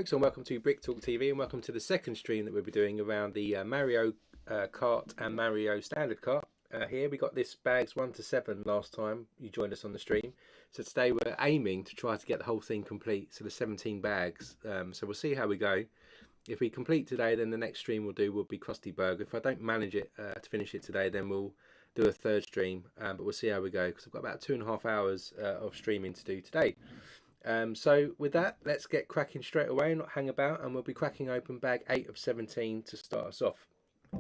folks, and welcome to Brick Talk TV, and welcome to the second stream that we'll be doing around the Mario Kart and Mario Standard Kart. Here we got this bags 1 to 7 last time you joined us on the stream. So today we're aiming to try to get the whole thing complete, so the 17 bags. So we'll see how we go. If we complete today, then the next stream we'll do will be Krusty Burger. If I don't manage it to finish it today, then we'll do a third stream, but we'll see how we go, because I've got about 2.5 hours of streaming to do today. So with that, let's get cracking straight away and not hang about, and we'll be cracking open bag 8 of 17 to start us off. In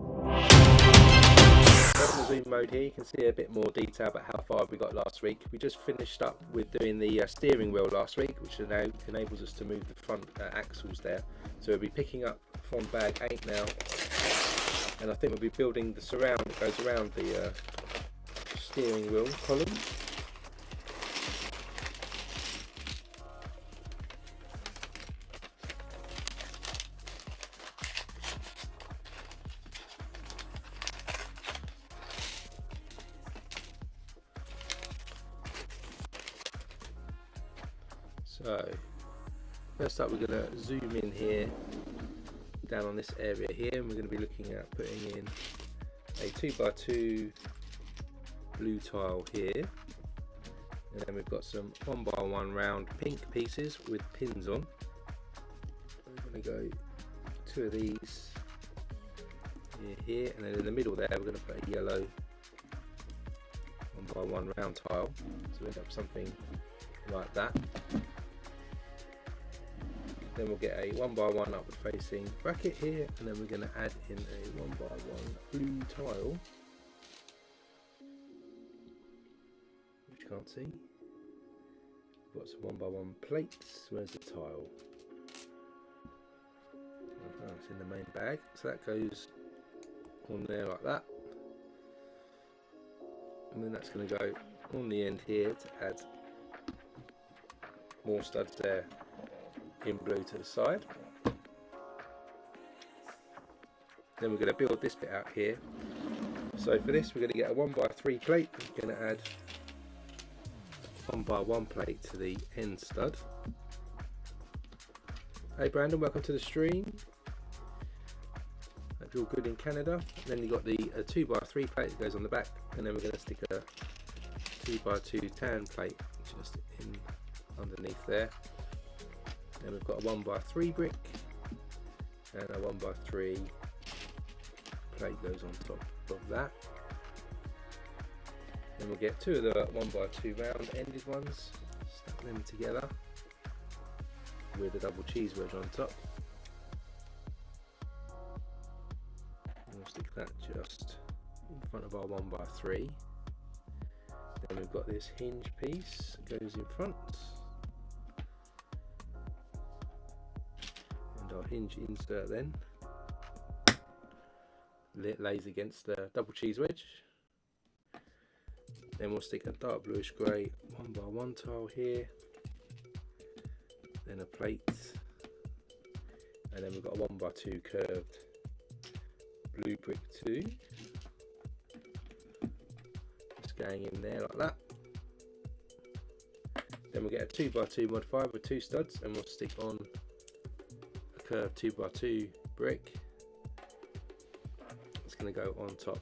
the zoom mode here, you can see a bit more detail about how far we got last week. We just finished up with doing the steering wheel last week, which now enables us to move the front axles there. So we'll be picking up from bag 8 now, and I think we'll be building the surround that goes around the steering wheel column. So first up, we're going to zoom in here down on this area here, and we're going to be looking at putting in a 2x2 blue tile here, and then we've got some 1x1 round pink pieces with pins on. We're going to go 2 of these here, and then in the middle there we're going to put a yellow 1x1 round tile, so we end up something like that. Then we'll get a 1x1 upward facing bracket here, and then we're going to add in a 1x1 blue tile, which you can't see. We've got some 1x1 plates. Where's the tile? Oh, it's in the main bag, so that goes on there like that, and then that's going to go on the end here to add more studs there in blue to the side. Then we're going to build this bit out here. So for this, we're going to get a 1x3 plate. We're going to add 1x1 plate to the end stud. Hey Brandon, welcome to the stream. Hope you're all good in Canada. Then you've got the 2x3 plate that goes on the back, and then we're going to stick a 2x2 tan plate just in underneath there. Then we've got a 1x3 brick, and a 1x3 plate goes on top of that. Then we'll get 2 of the 1x2 round ended ones, stack them together with a double cheese wedge on top. And we'll stick that just in front of our 1x3. Then we've got this hinge piece that goes in front. Our hinge insert then lays against the double cheese wedge. Then we'll stick a dark bluish grey 1x1 tile here, then a plate, and then we've got a 1x2 curved blue brick too, just going in there like that. Then we'll get a 2x2 mod 5 with 2 studs, and we'll stick on curved 2x2 brick. It's going to go on top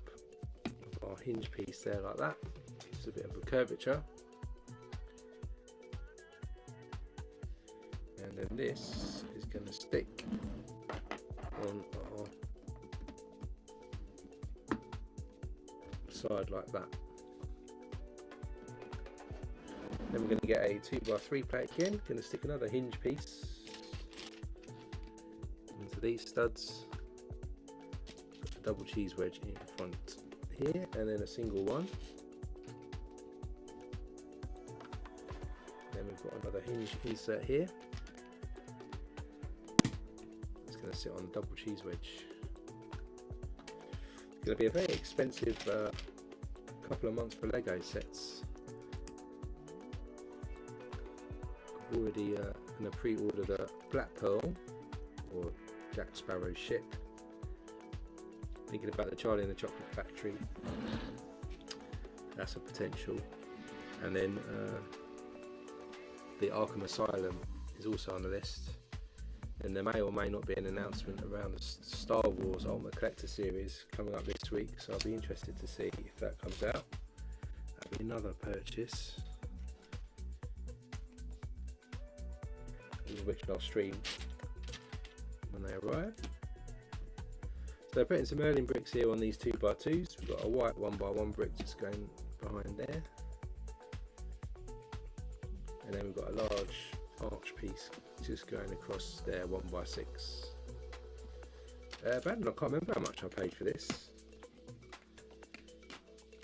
of our hinge piece there like that. Gives a bit of a curvature. And then this is going to stick on our side like that. Then we're going to get a 2x3 plate again. Going to stick another hinge piece into these studs, put the double cheese wedge in front here, and then a single one. Then we've got another hinge insert here. It's going to sit on the double cheese wedge. It's going to be a very expensive couple of months for Lego sets. I've already going to pre-order the Black Pearl or Jack Sparrow ship. Thinking about the Charlie and the Chocolate Factory. That's a potential. And then the Arkham Asylum is also on the list. And there may or may not be an announcement around the Star Wars Ultimate Collector series coming up this week, so I'll be interested to see if that comes out. That'll be another purchase, which I'll stream when they arrive. So they're putting some Merlin bricks here on these 2x2s. We've got a white 1x1 brick just going behind there, and then we've got a large arch piece just going across there, 1x6. Brandon, I can't remember how much I paid for this.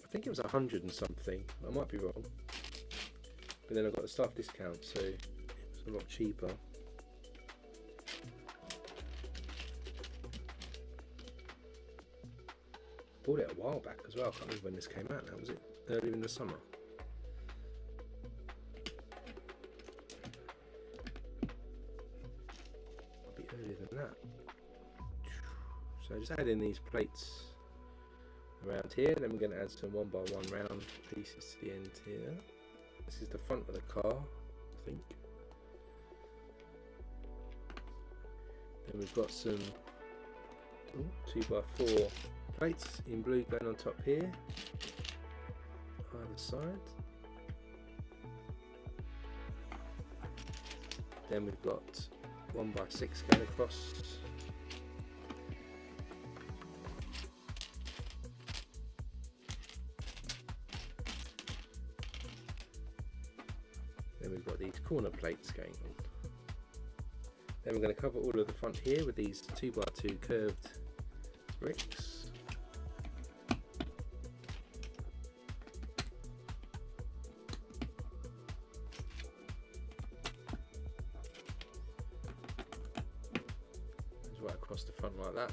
I think it was 100 and something. I might be wrong, but then I got the staff discount, so it's a lot cheaper. Bought it a while back as well. I can't remember when this came out now. Was it earlier in the summer? Might be earlier than that. So just add in these plates around here. Then we're going to add some 1x1 round pieces to the end here. This is the front of the car, I think. Then we've got some 2x4 plates in blue going on top here, either side. Then we've got 1x6 going across. Then we've got these corner plates going on. Then we're going to cover all of the front here with these 2x2 curved bricks. Right across the front like that.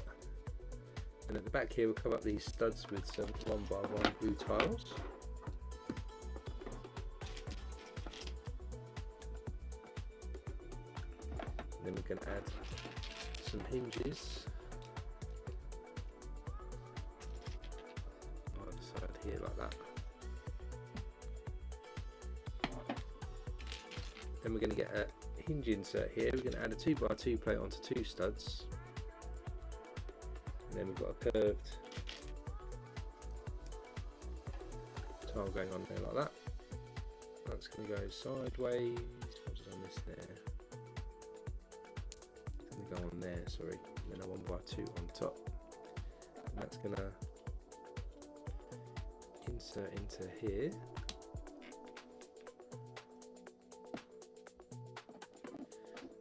And at the back here we'll cover up these studs with some 1x1 blue tiles. And then we can add some hinges on the side here like that. Then we're going to get a hinge insert here. We're going to add a 2x2 plate onto 2 studs. And then we've got a curved tile going on there like that. That's going to go sideways. I've just done this there. It's going to go on there, sorry. And then a 1x2 on top. And that's going to insert into here.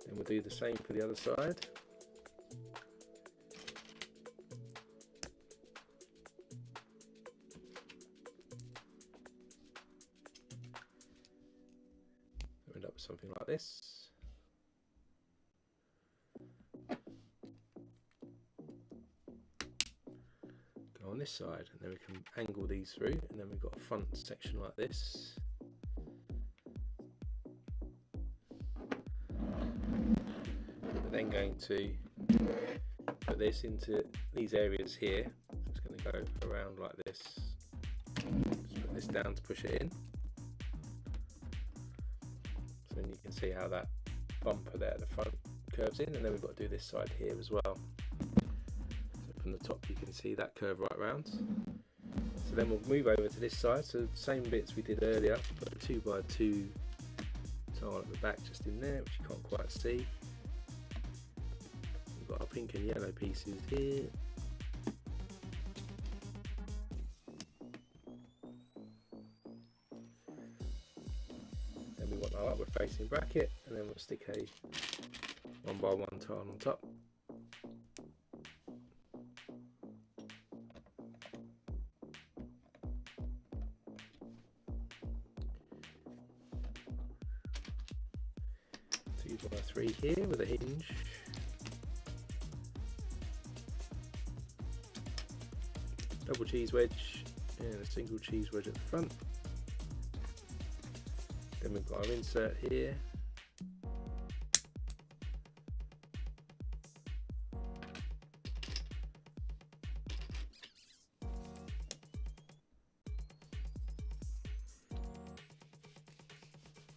And we'll do the same for the other side. We'll end up with something like this. Go on this side, and then we can angle these through, and then we've got a front section like this. Then going to put this into these areas here. So it's going to go around like this. Just put this down to push it in. So then you can see how that bumper there at the front curves in, and then we've got to do this side here as well. So from the top you can see that curve right round. So then we'll move over to this side. So same bits we did earlier, put a 2x2 tile at the back just in there, which you can't quite see. Got our pink and yellow pieces here. Then we want our upward facing bracket, and then we'll stick a 1x1 tile on top. Two by three here with a hinge. Double cheese wedge and a single cheese wedge at the front. Then we've got our insert here.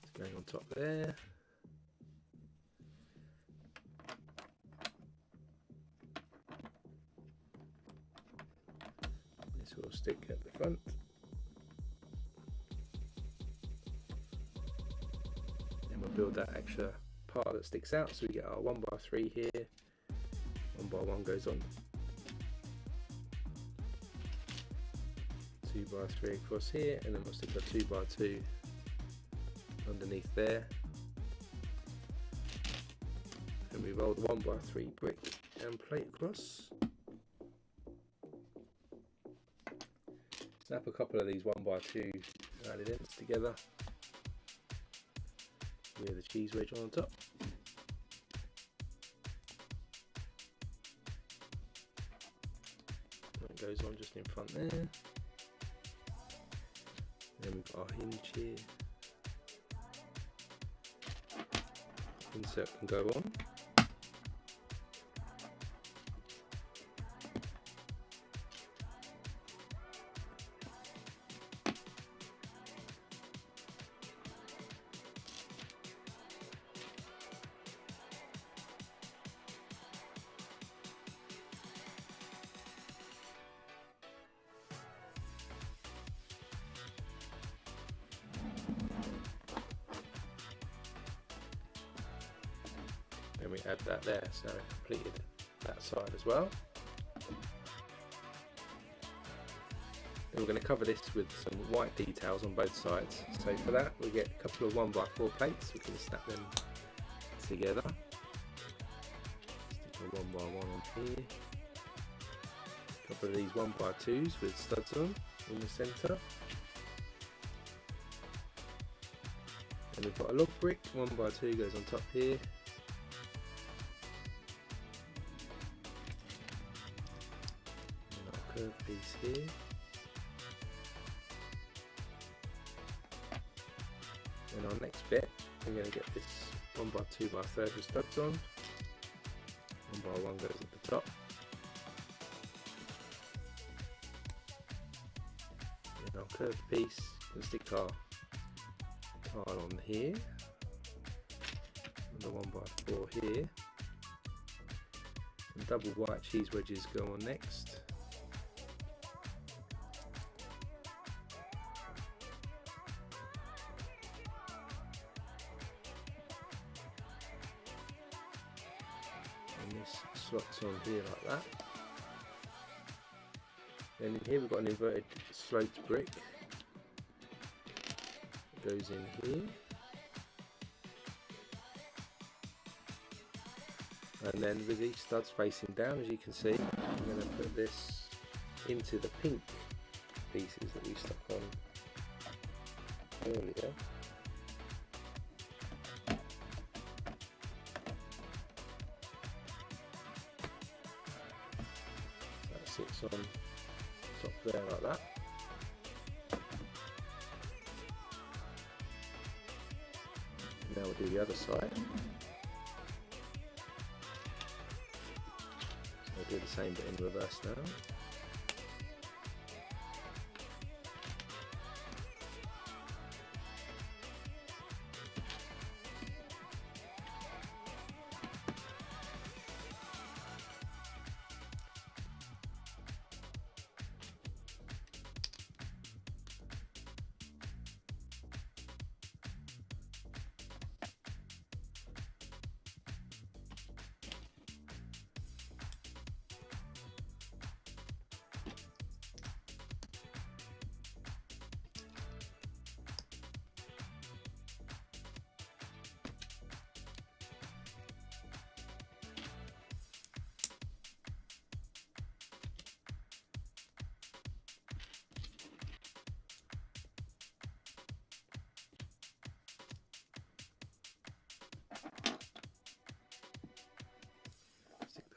It's going on top there. front. And we'll build that extra part that sticks out, so we get our 1x3 here, 1x1 goes on, 2x3 across here, and then we'll stick our 2x2 underneath there, and we roll the 1x3 brick and plate across. Snap a couple of these 1x2 added ends together with the cheese wedge on top. That goes on just in front there. Then we've got our hinge here. Insert can go on. And we add that there, so now we've completed that side as well. Then we're going to cover this with some white details on both sides. So for that we get a couple of 1x4 plates, we can snap them together. Stick a 1x1 on here. A couple of these 1x2s with studs on in the centre. And we've got a log brick, 1x2 goes on top here. Curved piece here, and our next bit we're going to get this 1x2x3 with studs on, 1x1 goes at the top, and our curved piece can stick our tile on here, and the 1x4 here, and double white cheese wedges go on next. And this slots on here like that. Then in here we've got an inverted sloped brick. It goes in here. And then with these studs facing down, as you can see, I'm going to put this into the pink pieces that we stuck on earlier. Sits on top there like that. Now we'll do the other side. So we'll do the same but in reverse now.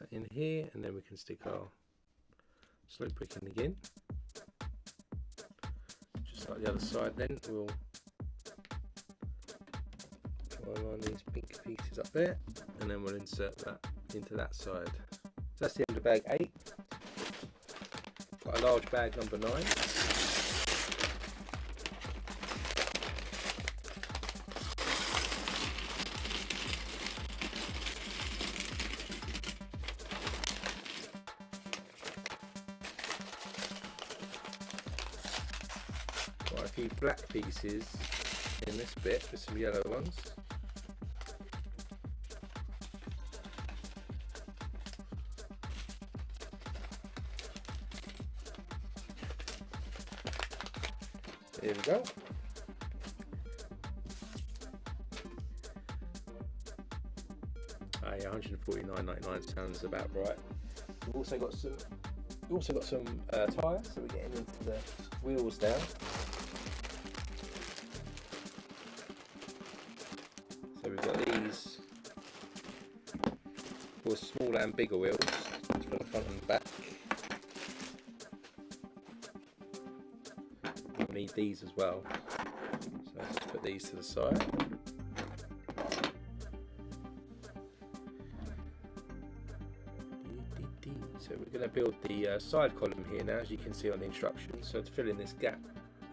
In here, and then we can stick our slope brick in again, just like the other side. Then we'll line these pink pieces up there, and then we'll insert that into that side. So that's the end of bag 8. Got a large bag number 9. few black pieces in this bit with some yellow ones. There we go. Yeah, $149.99 sounds about right. We've also got some tyres, so we're getting into the wheels now. So we've got these for smaller and bigger wheels for the front and back. We'll need these as well, so let's just put these to the side. So we're going to build the side column here now, as you can see on the instructions. So to fill in this gap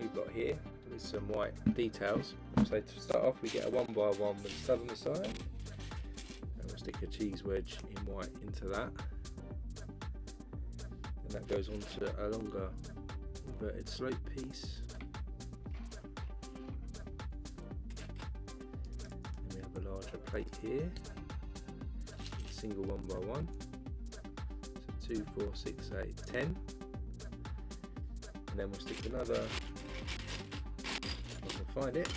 we've got here with some white details. So to start off we get a 1x1 with a stud on the side, and we'll stick a cheese wedge in white into that, and that goes onto a longer inverted slope piece. And we have a larger plate here, single 1x1. 2, 4, 6, 8, 10, and then we'll stick another, if I can find it,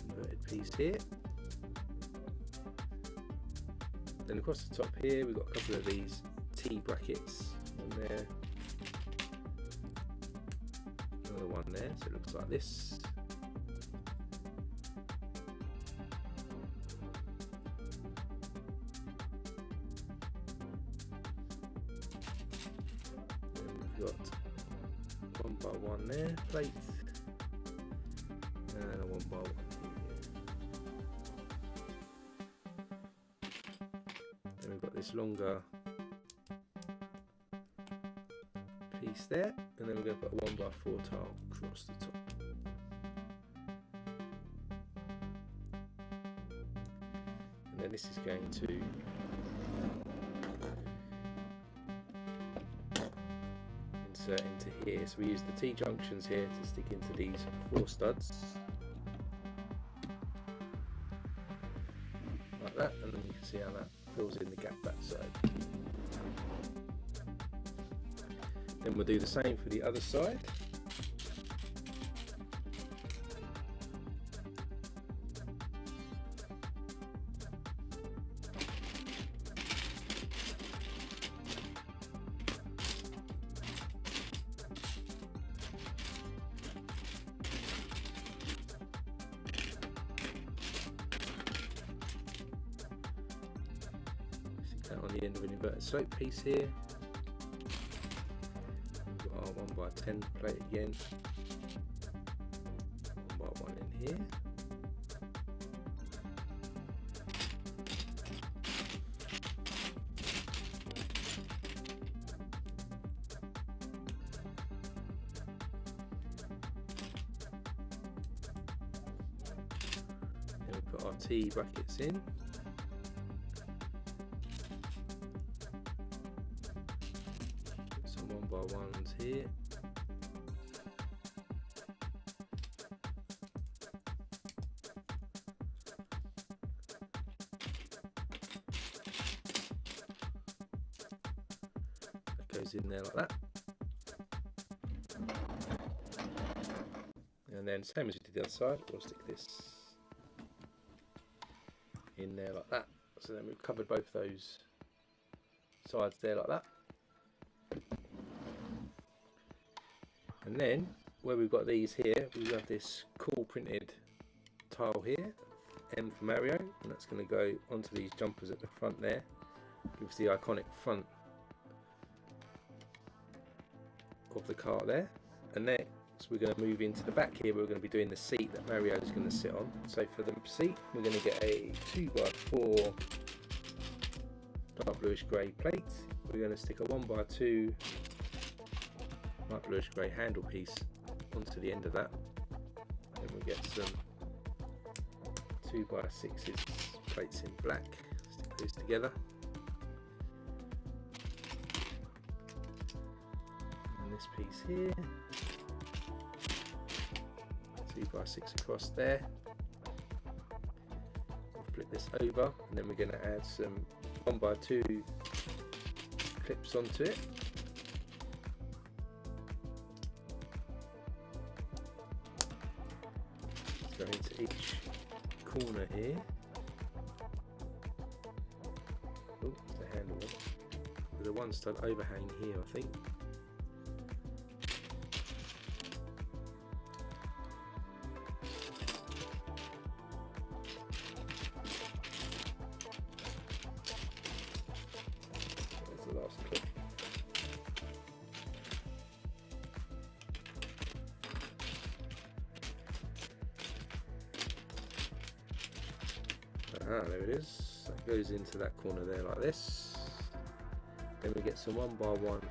inverted piece here. Then across the top here we've got a couple of these T brackets on there, another one there, so it looks like this. Got 1x1 there, plate, and a 1x1 here. Then we've got this longer piece there, and then we're going to put a 1x4 tile across the top. And then this is going to insert into here, so we use the T-junctions here to stick into these 4 studs like that, and then you can see how that fills in the gap that side. Then we'll do the same for the other side. On the end of an inverted slope piece here, we've got our 1x10 plate again, 1x1 in here, then we put our T brackets in. Some 1x1s here. That goes in there like that. And then same as we did the other side, we'll stick this in there like that. So then we've covered both those sides there like that. And then where we've got these here, we have this cool printed tile here, M for Mario, and that's going to go onto these jumpers at the front there. Gives the iconic front of the car there. And next we're going to move into the back here, where we're going to be doing the seat that Mario is going to sit on. So for the seat, we're going to get a 2x4 dark bluish grey plate. We're going to stick a 1x2 light bluish grey handle piece onto the end of that. Then we'll get some 2x6s plates in black, stick those together. this piece here, 2x6 across there. We'll flip this over, and then we're going to add some 1x2 clips onto it. Let's go into each corner here. Oh, the handle one. There's a one stud overhang here, I think. There's the last clip. There it is. That goes into that corner there like this. Then we get some 1x1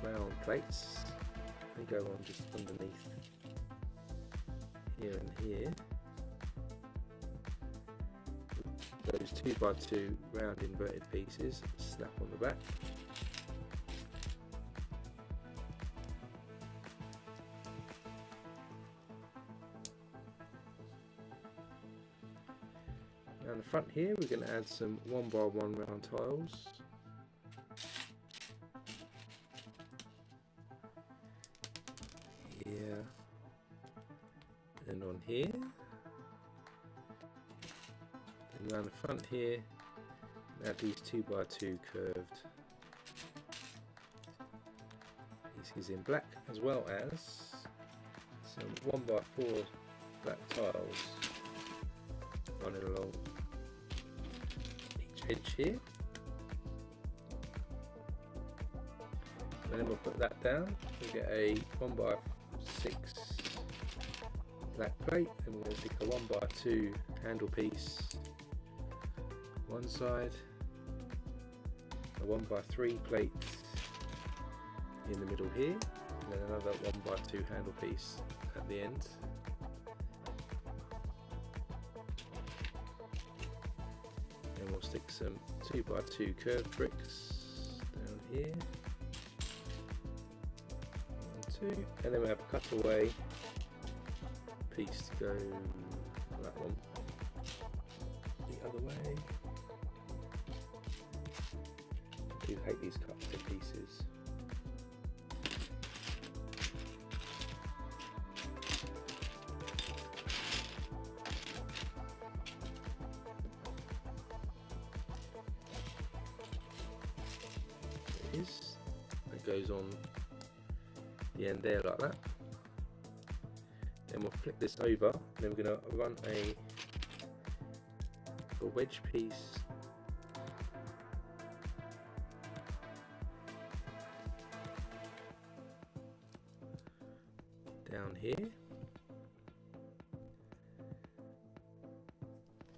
round plates. They go on just underneath here and here. Those 2x2 round inverted pieces snap on the back. Down the front here, we're going to add some 1x1 round tiles. Here and on here. And around the front here, add these 2x2 curved pieces in black, as well as some 1x4 black tiles running along each edge here, and then we'll put that down. We'll get a 1x6 black plate, and we're going to stick a 1x2 handle piece one side, a 1x3 plate in the middle here, and then another 1x2 handle piece at the end. And we'll stick some 2x2 curved bricks down here. 1, 2, and then we have a cutaway piece to go that one the other way. I do hate these cut to pieces. That goes on the end there like that. Then we'll flip this over, then we're going to run a wedge piece down here,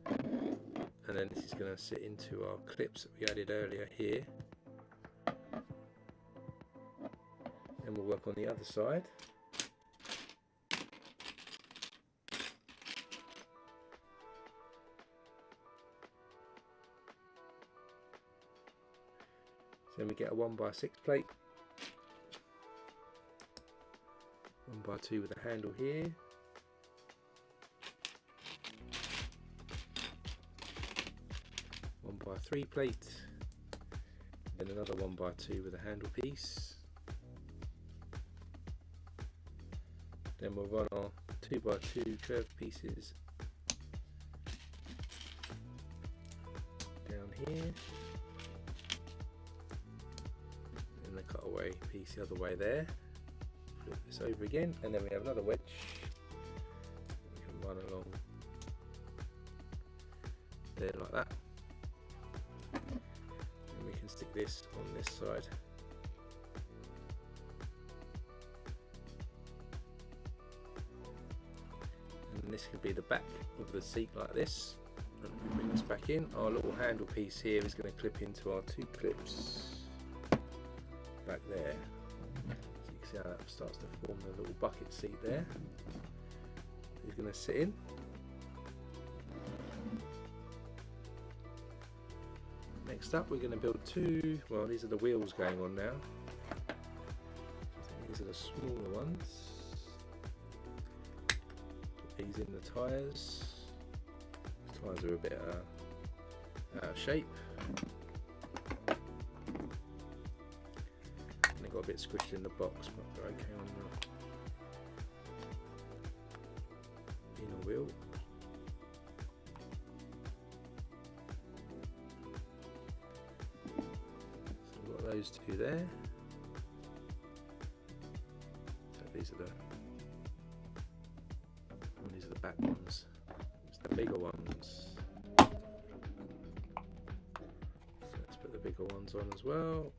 and then this is going to sit into our clips that we added earlier here. And we'll work on the other side. So then we get a 1x6 plate, 1x2 with a handle here, one by 3 plate, then another 1x2 with a handle piece. Then we'll run our 2x2 curved pieces down here, and the cutaway piece the other way there. Flip this over again, and then we have another wedge. We can run along there like that, and we can stick this on this side. And this could be the back of the seat like this. And we bring this back in. Our little handle piece here is going to clip into our 2 clips back there. So you can see how that starts to form the little bucket seat there. It's going to sit in. Next up, we're going to build 2. Well, these are the wheels going on now. These are the smaller ones. Put these in the tyres. Tyres are a bit out of shape. And they got a bit squished in the box, but they're okay on the inner wheel. So we've got those two there. So these are the back ones. It's the bigger ones. So let's put the bigger ones on as well.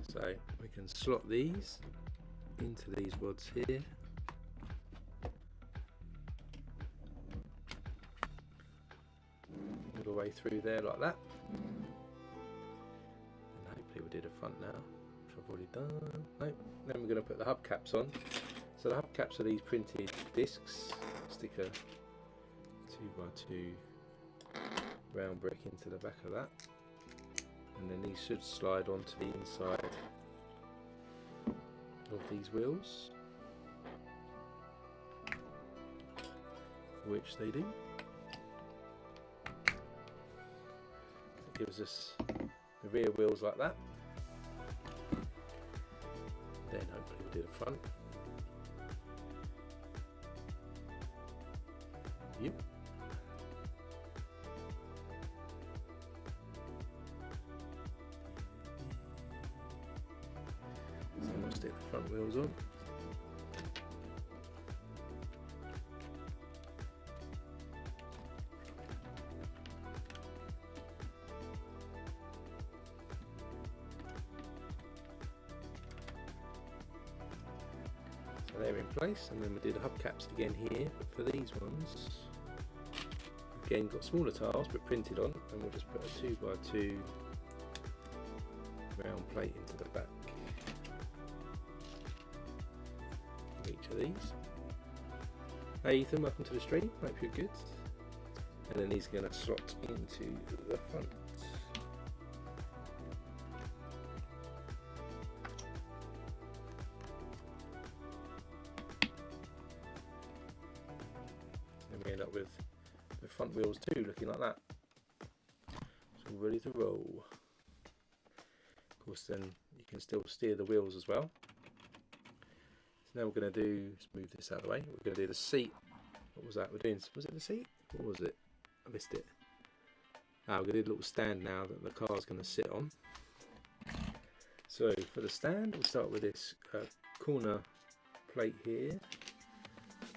So we can slot these into these rods here. All the way through there like that. And hopefully we did a front now, which I've already done. Nope. Then we're going to put the hubcaps on. So the hubcaps are these printed discs. Stick a 2x2 round brick into the back of that. And then these should slide onto the inside of these wheels, which they do. It gives us the rear wheels like that. Then hopefully we'll do the front. Yep. So we'll stick the front wheels on. So they're in place, and then we'll do the hubcaps again here, but for these ones, again got smaller tiles but printed on, and we'll just put a 2x2 round plate into the back of each of these. Hey Ethan, welcome to the stream, hope you're good. And then these are going to slot into the front. And we end up with the front wheels too, looking like that. So ready to roll. Of course, then you can still steer the wheels as well. So now we're going to do, let's move this out of the way, we're going to do the seat. What was that we're doing? Was it the seat? What was it? I missed it. We're going to do a little stand now that the car's going to sit on. So for the stand, we'll start with this corner plate here.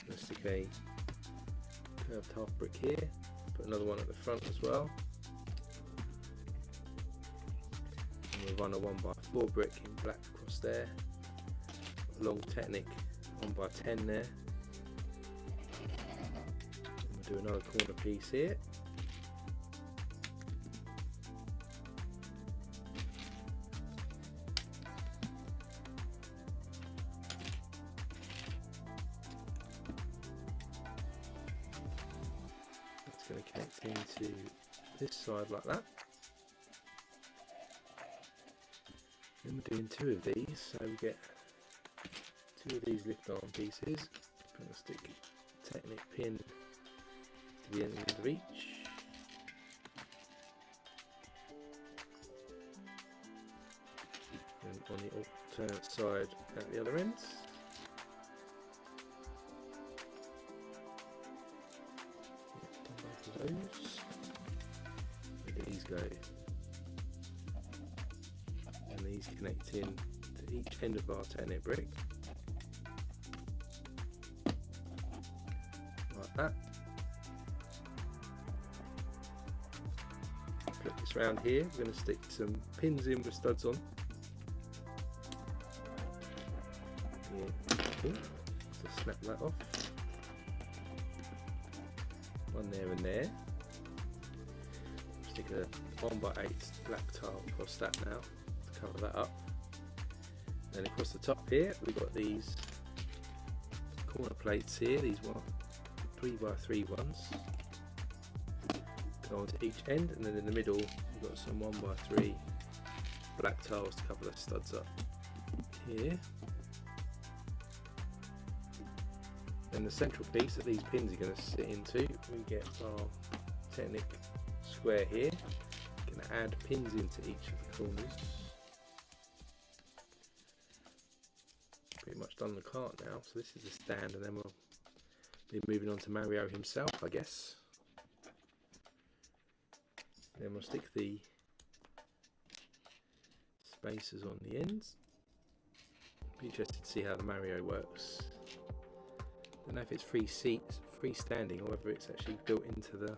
Let's stick a curved half brick here. Put another one at the front as well. And we'll run a 1x4 brick in black across there. A long Technic 1x10 there. And we'll do another corner piece here. Going to connect into this side like that. Then we're doing two of these, so we get two of these lift arm pieces. I'm going to stick a Technic pin to the end of each. And on the alternate side at the other end. Those. Where do these go? And these connect in to each end of our Technic brick, like that. Flip this round here. We're going to stick some pins in with studs on. Yeah. Cool. So snap that off. One there and there. Stick a 1x8 black tile across that now to cover that up. Then across the top here we've got these corner plates here, these 3x3 ones. Go onto each end, and then in the middle we've got some 1x3 black tiles to cover the studs up here. And the central piece that these pins are going to sit into, we get our Technic square here. Going to add pins into each of the corners. Pretty much done the cart now, so this is the stand, and then we'll be moving on to Mario himself, I guess. Then we'll stick the spacers on the ends. Be interested to see how the Mario works. Don't know if it's freestanding or whether it's actually built into the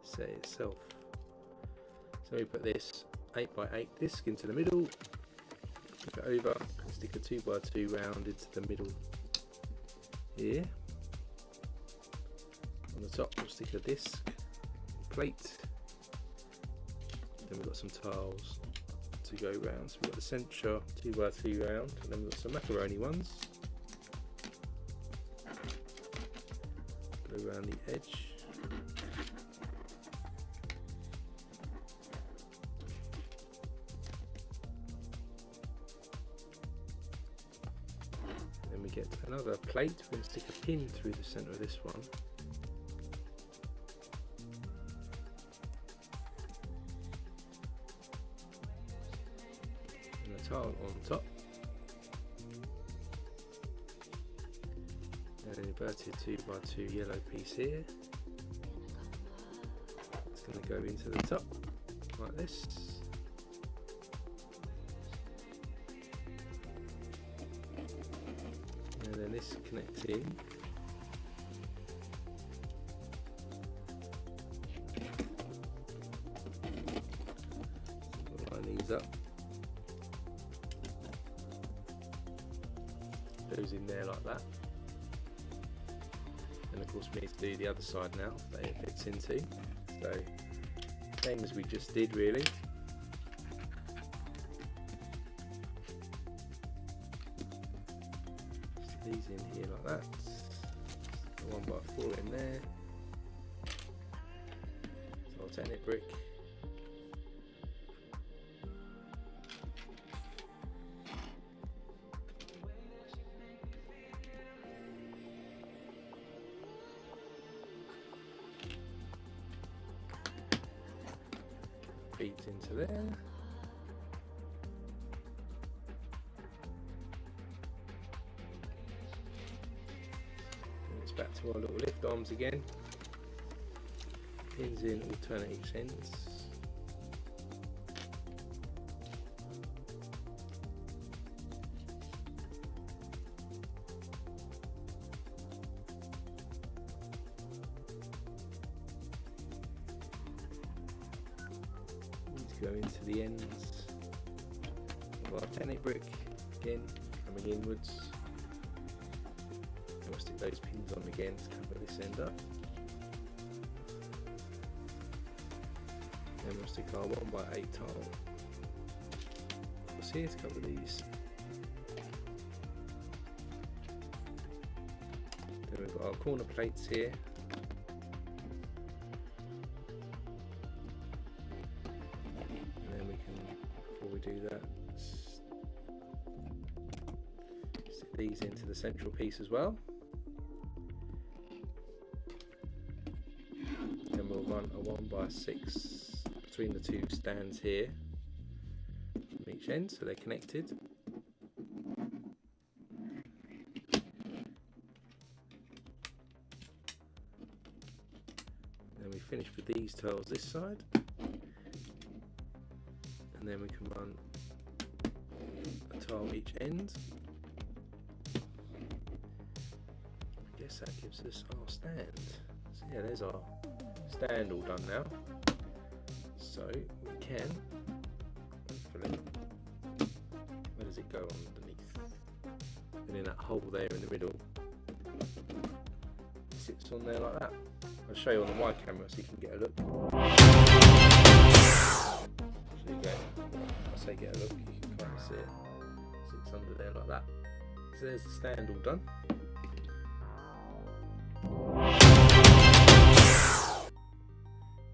set itself. So we put this 8x8 disc into the middle, flip it over, stick a 2x2 round into the middle here. On the top we'll stick a disc, plate, then we've got some tiles to go round. So we've got the centre 2x2 round, and then we've got some macaroni ones. Go around the edge. Then we get another plate. We're going to stick a pin through the centre of this one. And a tile on top. An inverted 2x2 yellow piece here. It's going to go into the top like this. And then this connects in. We'll line these up. Goes in there like that. And of course we need to do the other side now that it fits into. So same as we just did really. Stick these in here like that. The 1x4 in there. So Technic brick. Feeds into there. And it's back to our little lift arms again. Pins in alternate each ends. Go into the ends of our Technic brick again, coming inwards. And we'll stick those pins on again to cover this end up. Then we'll stick our 1x8 tile across here to cover these. Then we've got our corner plates here. Do that. Stick these into the central piece as well. Then we'll run a 1x6 between the two stands here from each end, so they're connected. Then we finish with these tiles this side. And then we can run a tile each end. I guess that gives us our stand. So yeah, there's our stand all done now. So we can, hopefully, where does it go underneath? And in that hole there in the middle, it sits on there like that. I'll show you on the wide camera so you can get a look. There you go. I say get a look, you can kind of see it. Sits under there like that. so there's the stand all done.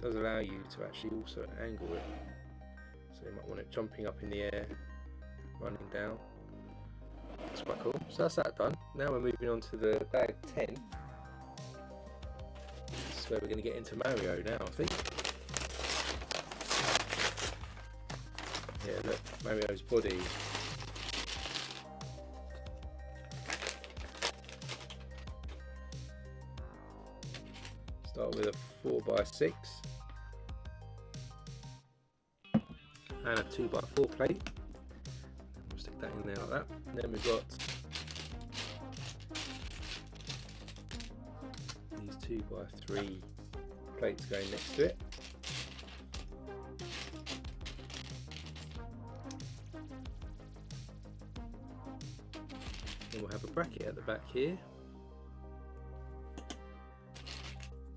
Does allow you to actually also angle it, so you might want it jumping up in the air, running down. It's quite cool. So that's that done. Now we're moving on to the bag 10. This is where we're going to get into Mario now, I think. Yeah, look, Mario's body. Start with a 4x6 and a 2x4 plate. We'll stick that in there like that. And then we've got these 2x3 plates going next to it. Then we'll have a bracket at the back here.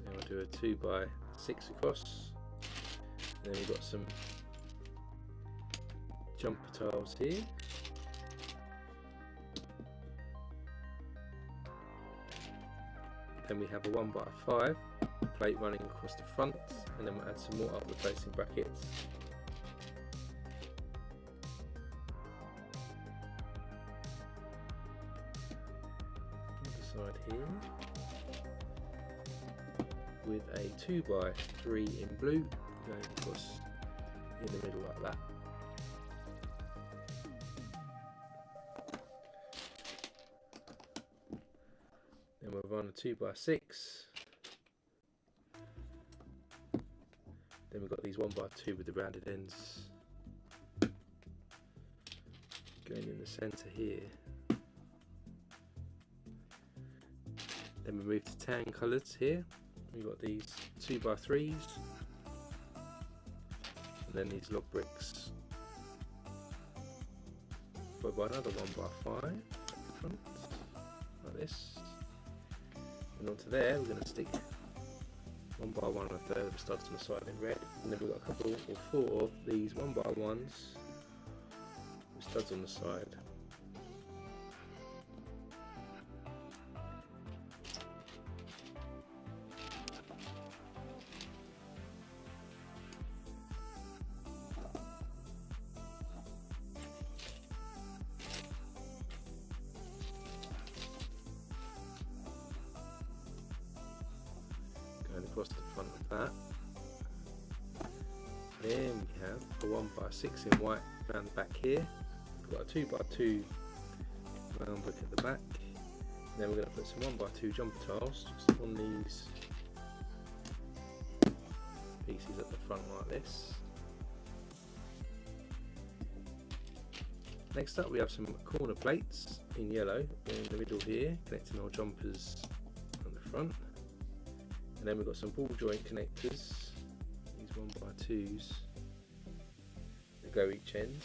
Then we'll do a 2x6 across. Then we've got some jumper tiles here. Then we have a 1x5 plate running across the front, and then we'll add some more upward facing brackets. Side here with a 2x3 in blue going across in the middle like that. Then we'll run a 2x6. Then we've got these 1x2 with the rounded ends going in the centre here. Then we move to tan colours here. We've got these 2x3s, and then these log bricks, followed by another 1x5 at the front, like this. And onto there we're going to stick 1x1 and a third of the studs on the side in red. And then we've got a couple or 4 of these 1x1s with studs on the side. Going across the front of that. Then we have a 1x6 in white around the back here. We've got a 2x2 round brick at the back. And then we're going to put some 1x2 jumper tiles just on these pieces at the front like this. Next up we have some corner plates in yellow in the middle here, connecting our jumpers on the front. And then we've got some ball joint connectors, these 1x2s that go each end.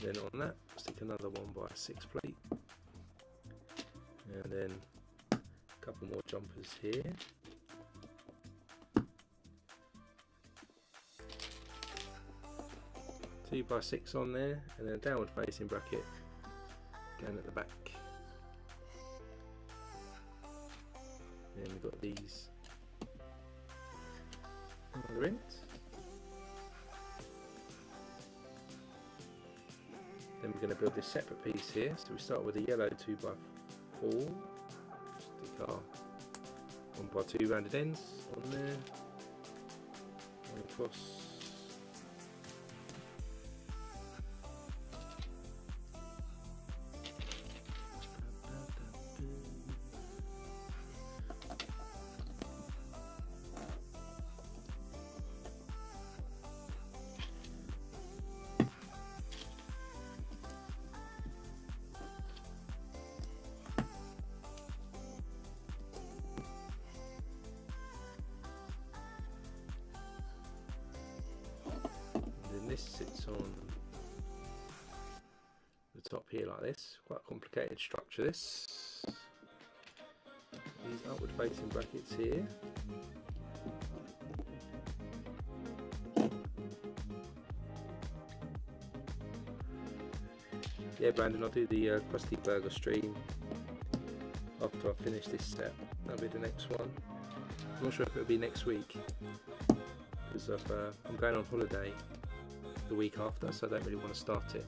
Then on that, stick another 1x6 plate. And then a couple more jumpers here. Two by 6 on there, and then a downward facing bracket going at the back. And then we've got these on the end. Then we're going to build this separate piece here. So we start with a yellow 2x4. Stick our 1x2 rounded ends on there, and across. This sits on the top here like this. Quite a complicated structure this. These upward facing brackets here. Yeah, Brandon, I'll do the Krusty Burger stream after I finish this set. That'll be the next one. I'm not sure if it'll be next week, because I'm going on holiday the week after, so I don't really want to start it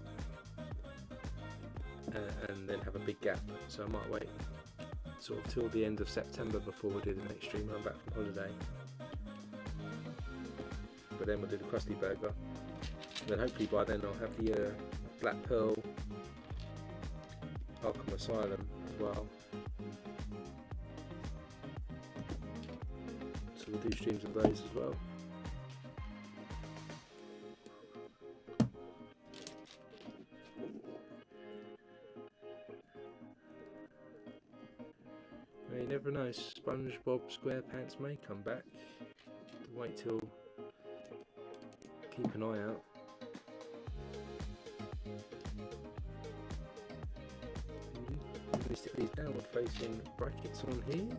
and then have a big gap. So I might wait sort of till the end of September before we do the next stream when I'm back from holiday. But then we'll do the Krusty Burger. And then hopefully by then I'll have the Black Pearl Arkham Asylum as well. So we'll do streams of those as well. You never know, SpongeBob SquarePants may come back. Wait till, keep an eye out. I'm going to stick these downward facing brackets on here.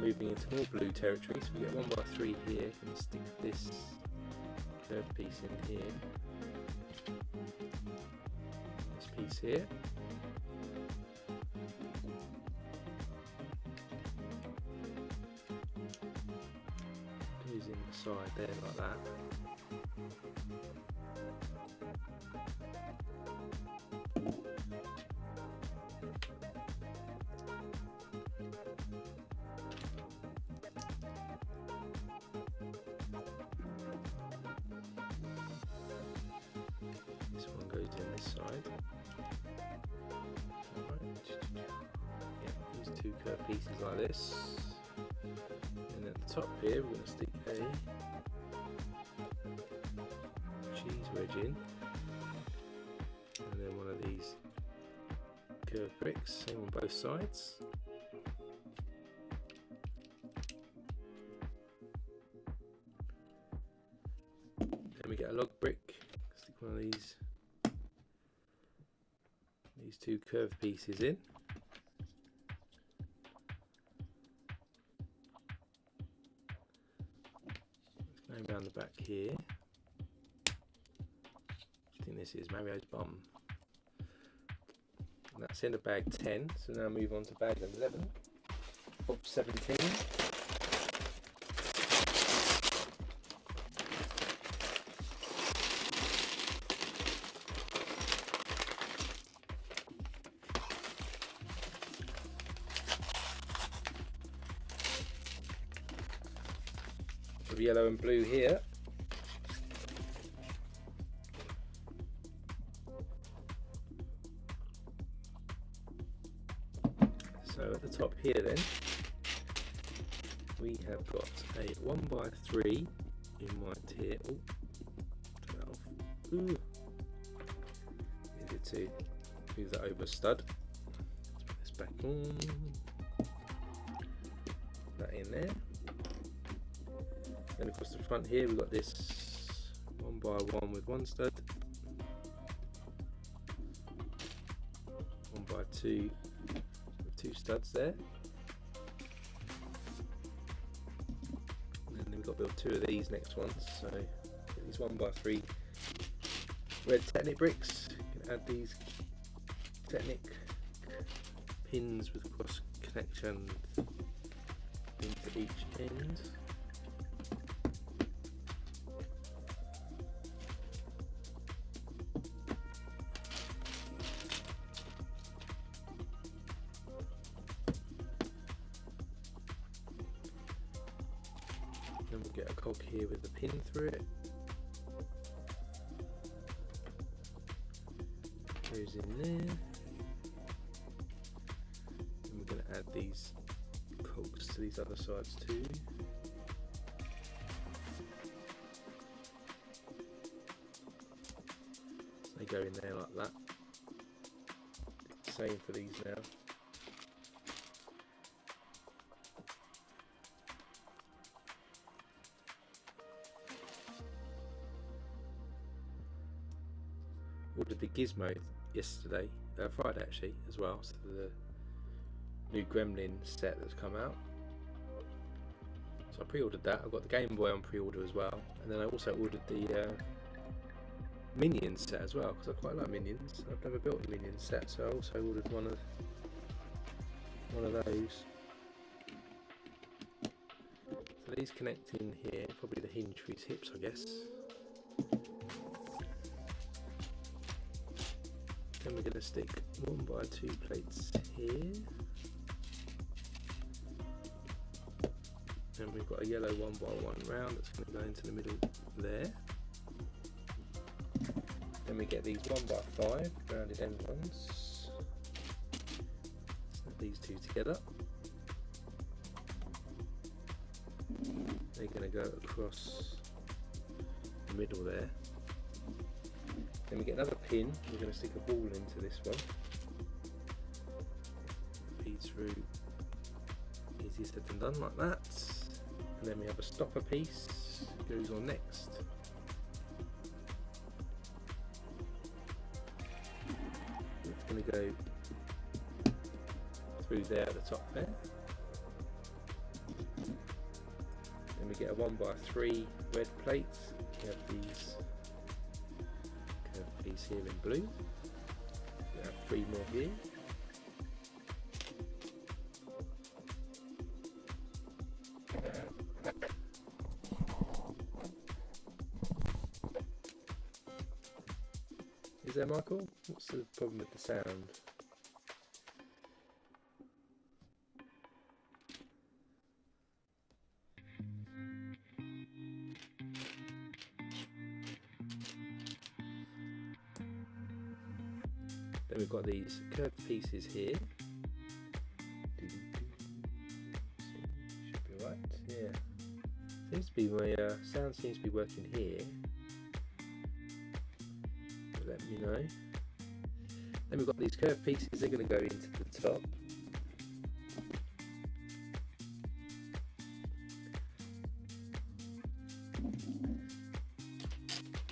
Moving into more blue territory, so we get 1x3 here, and stick this curved piece in here, this piece here, goes in the side there like that. Curved pieces like this, and at the top here we're going to stick a cheese wedge in, and then one of these curved bricks, same on both sides. Then we get a log brick, stick one of these two curved pieces in. Around the back here. I think this is Mario's bum. And that's in the bag 10, so now move on to bag 11 of 17. Yellow and blue here. So at the top here then we have got a 1x3 in white here. Oh, 12. Ooh. Needed to move that over a stud. Let's put this back on. Put that in there. Then across the front here we've got this 1x1 with one stud, 1x2 with two studs there, and then we've got to build two of these next ones. So get these 1x3 red Technic bricks. You can add these Technic pins with cross connection into each end. Then we'll get a cog here with a pin through it. Goes in there. And we're going to add these cogs to these other sides too. They go in there like that. Same for these now. ordered the Gizmo yesterday, Friday actually as well. So the new Gremlin set that's come out. So I pre-ordered that. I've got the Game Boy on pre-order as well, and then I also ordered the Minions set as well, because I quite like Minions. I've never built a Minions set, so I also ordered one of those. So these connect in here, probably the hinge for his hips, I guess. Then we're going to stick 1x2 plates here. And we've got a yellow 1x1 round that's going to go into the middle there. Then we get these 1x5 rounded end ones. Snap these two together. They're going to go across the middle there. Then we get another pin. We're going to stick a ball into this one. Feeds through, easier said than done, like that. And then we have a stopper piece, goes on next. It's going to go through there at the top there. Then we get a 1x3 red plate. We have these curved piece here in blue. We have 3 more here. Is there, Michael? What's the problem with the sound? Then we've got these curved pieces here. Should be right. Yeah. Seems to be my sound seems to be working here. Let me know. Then we've got these curved pieces, they're going to go into the top.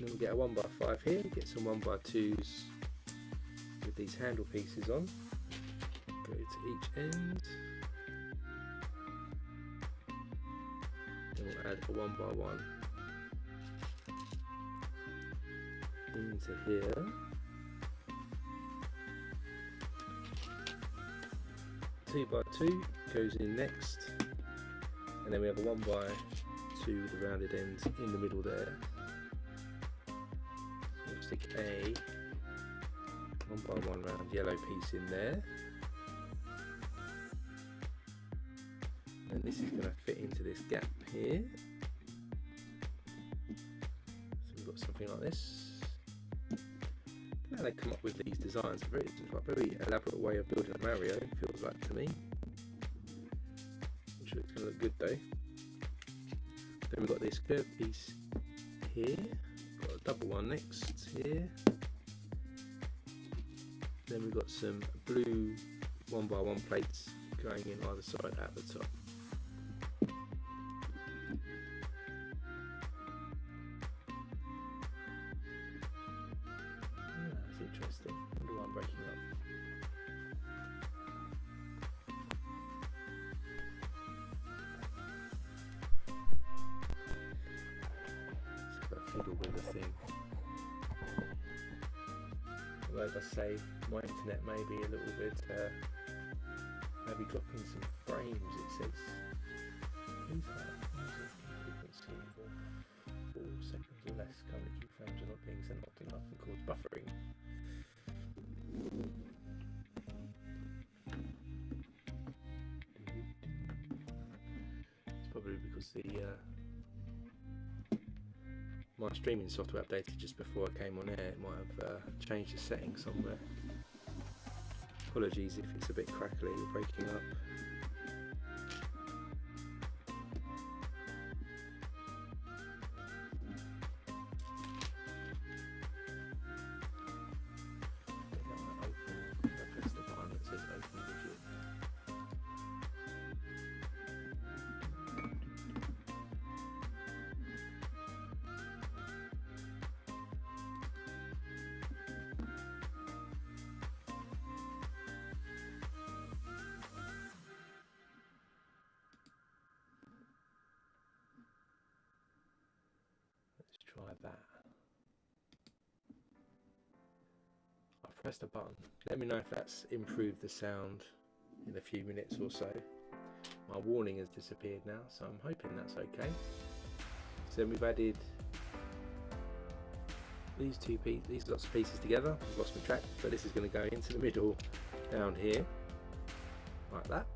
Then we get a 1x5 here, get some 1x2s with these handle pieces on. Go to each end. Then we'll add a 1x1 into here. 2x2 goes in next, and then we have a 1x2 with the rounded ends in the middle there. We'll stick a 1x1 round yellow piece in there, and this is going to fit into this gap here. So we've got something like this. How they come up with these designs, it's a very elaborate way of building a Mario, it feels like to me. I'm sure it's going to look good though. Then we've got this curved piece here, got a double one next here. Then we've got some blue 1x1 plates going in either side at the top. Interesting. I wonder why I'm breaking up. Let's have a fiddle with the thing. Although as I say, my internet may be a little bit, maybe dropping some frames, it says. Please have frequency for 4 seconds or less. Currently keyframes are not being sent often enough and cause buffering. It's probably because the my streaming software updated just before I came on air. It might have changed the settings somewhere. Apologies if it's a bit crackly or breaking up. like that. I pressed a button. Let me know if that's improved the sound in a few minutes or so. My warning has disappeared now, so I'm hoping that's okay. So then we've added these lots of pieces together. I've lost my track, but this is going to go into the middle down here, like that.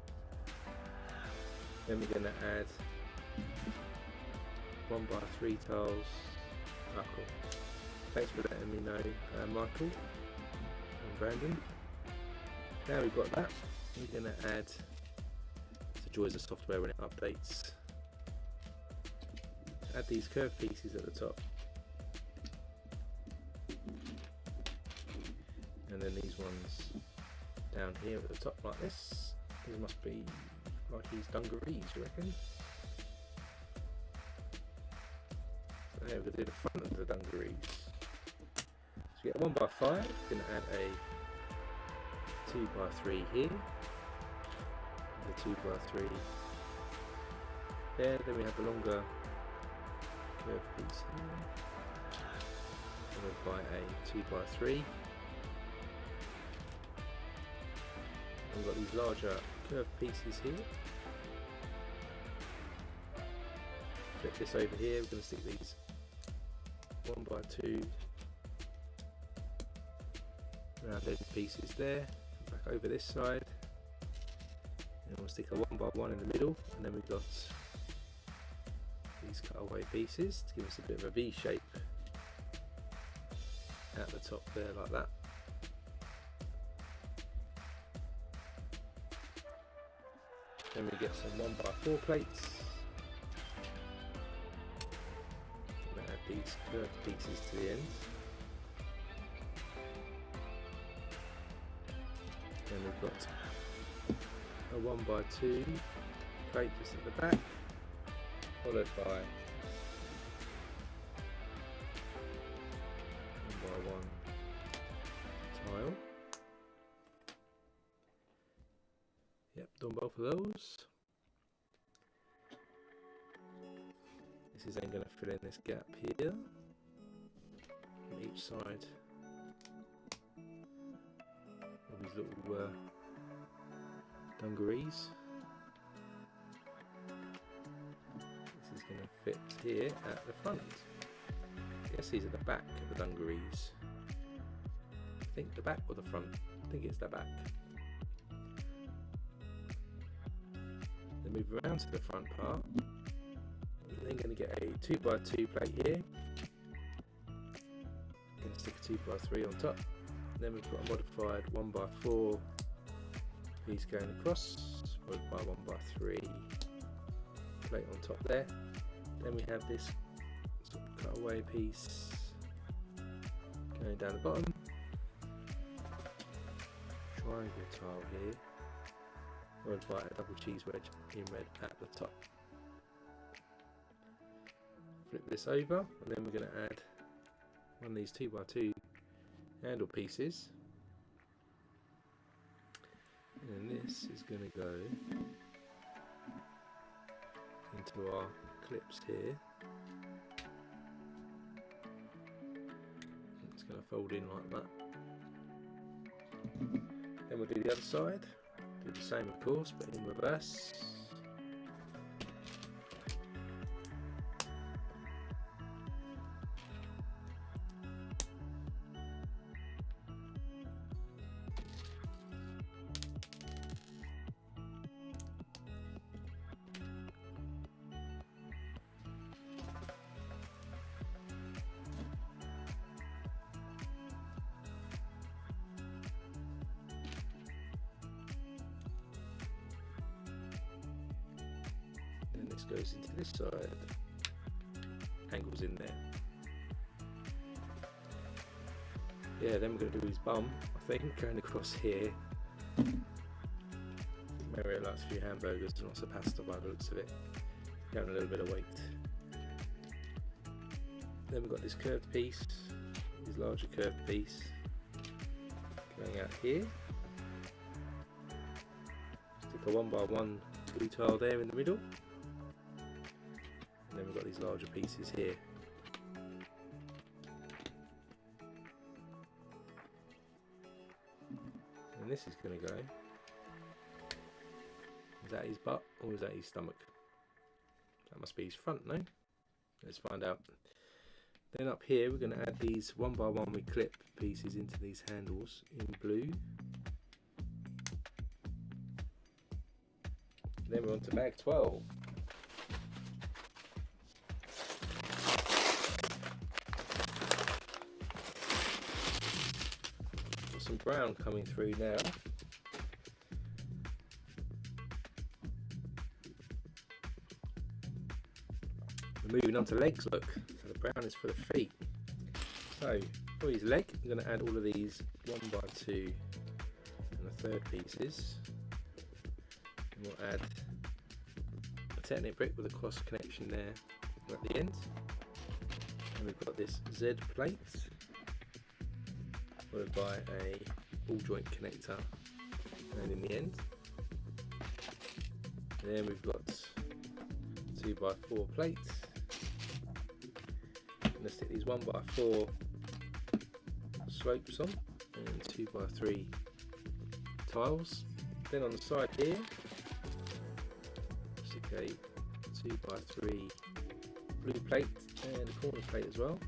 Then we're going to add 1x3 tiles. Oh, cool. Thanks for letting me know, Michael and Brandon. Now we've got that, we're going to add the joys of software when it updates. Add these curved pieces at the top, and then these ones down here at the top like this. These must be like his dungarees, you reckon? So there, we'll do the front of the dungarees. So we get 1x5, we're going to add a 2x3 here, the 2x3 there, then we have a longer curved piece here, followed by a 2x3. We've got these larger curved pieces here. Flip this over here, we're going to stick these 1x2 rounded pieces there. Back over this side, and we'll stick a 1x1 in the middle, and then we've got these cutaway pieces to give us a bit of a V shape at the top there, like that. Then we get some 1x4 plates. I'm going to add these curved pieces to the end. Then we've got a 1x2 plate just at the back, followed by 1x1 tile. Yep, done both of those. This is then going to fill in this gap here on each side. All these little dungarees. This is going to fit here at the front. I guess these are the back of the dungarees. I think the back or the front. I think it's the back. Then move around to the front part. We're then going to get a 2x2 plate here. Going to stick a 2x3 on top. Then we've got a modified 1x4 piece going across, followed by 1x3 plate on top there. Then we have this sort of cutaway piece going down the bottom. Triangle tile here, followed by a double cheese wedge in red at the top. Flip this over, and then we're going to add one of these 2x2 handle pieces, and this is going to go into our clips here. It's going to fold in like that. Then we'll do the other side, do the same of course, but in reverse. This goes into this side, angles in there. Yeah, then we're going to do his bum, I think, going across here. Mario likes a few hamburgers and lots of pasta by the looks of it. Going a little bit of weight. Then we've got this curved piece, this larger curved piece, going out here. Stick a 1x1 blue tile there in the middle. And then we've got these larger pieces here. this is going to go. Is that his butt or is that his stomach? That must be his front, no? Let's find out. Then up here we're going to add these one by one with clip pieces into these handles in blue. Then we're on to bag 12. Got some brown coming through now. We're moving on to legs, look. So the brown is for the feet. So for his leg, I'm going to add all of these 1x2 and the third pieces. And we'll add a Technic brick with a cross connection there at the end. And we've got this Z plate, followed by a ball joint connector, and in the end. And then we've got 2x4 plates. Let's stick these 1x4 slopes on and 2x3 tiles. Then on the side here, stick a 2x3 blue plate and a corner plate as well.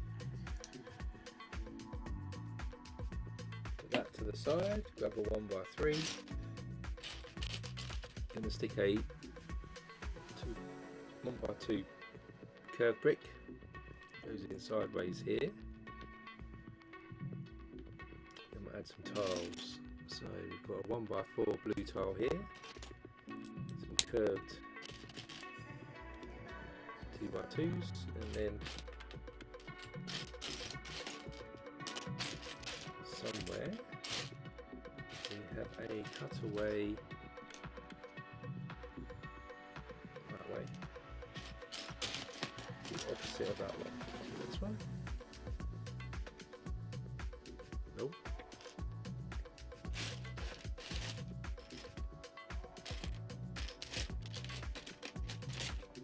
Put that to the side, grab a 1x3, and then stick a 1x2 curved brick. Goes in sideways here. Then we'll add some tiles. So we've got a 1x4 blue tile here, some curved 2x2s, and then somewhere we have a cutaway that way. The opposite of that one. This one? Nope.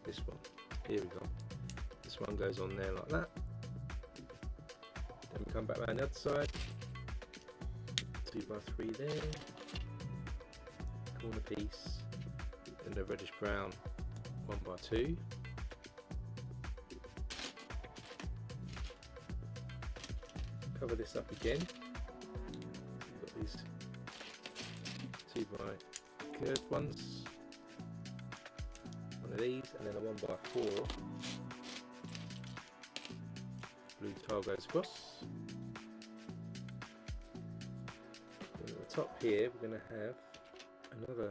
This one. Here we go. This one goes on there like that. Then we come back around the other side. 2x3 there. Corner piece. And a reddish brown 1x2. Cover this up again. We've got these 2x curved ones, one of these, and then a 1x4 blue tile goes across. And at the top here we're going to have another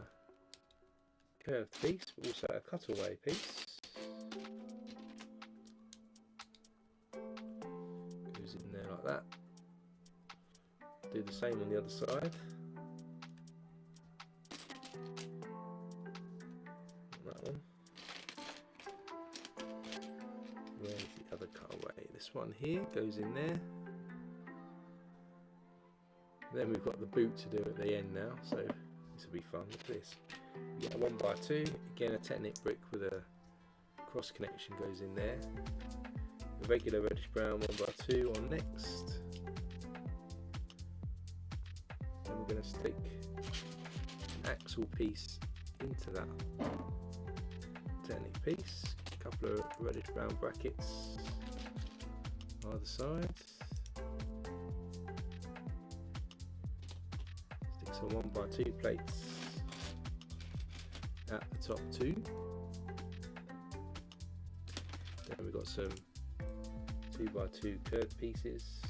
curved piece, but also a cutaway piece. Goes in there like that. Do the same on the other side. That one. Where's the other cutaway? This one here goes in there. Then we've got the boot to do at the end now, so this will be fun. Look at this. We get a 1x2, again a Technic brick with a cross connection goes in there. The regular reddish brown 1x2 on next. And we're going to stick an axle piece into that Technic piece. A couple of reddish brown brackets either side. Stick some 1x2 plates at the top too. Then we've got some 2x2 curved pieces.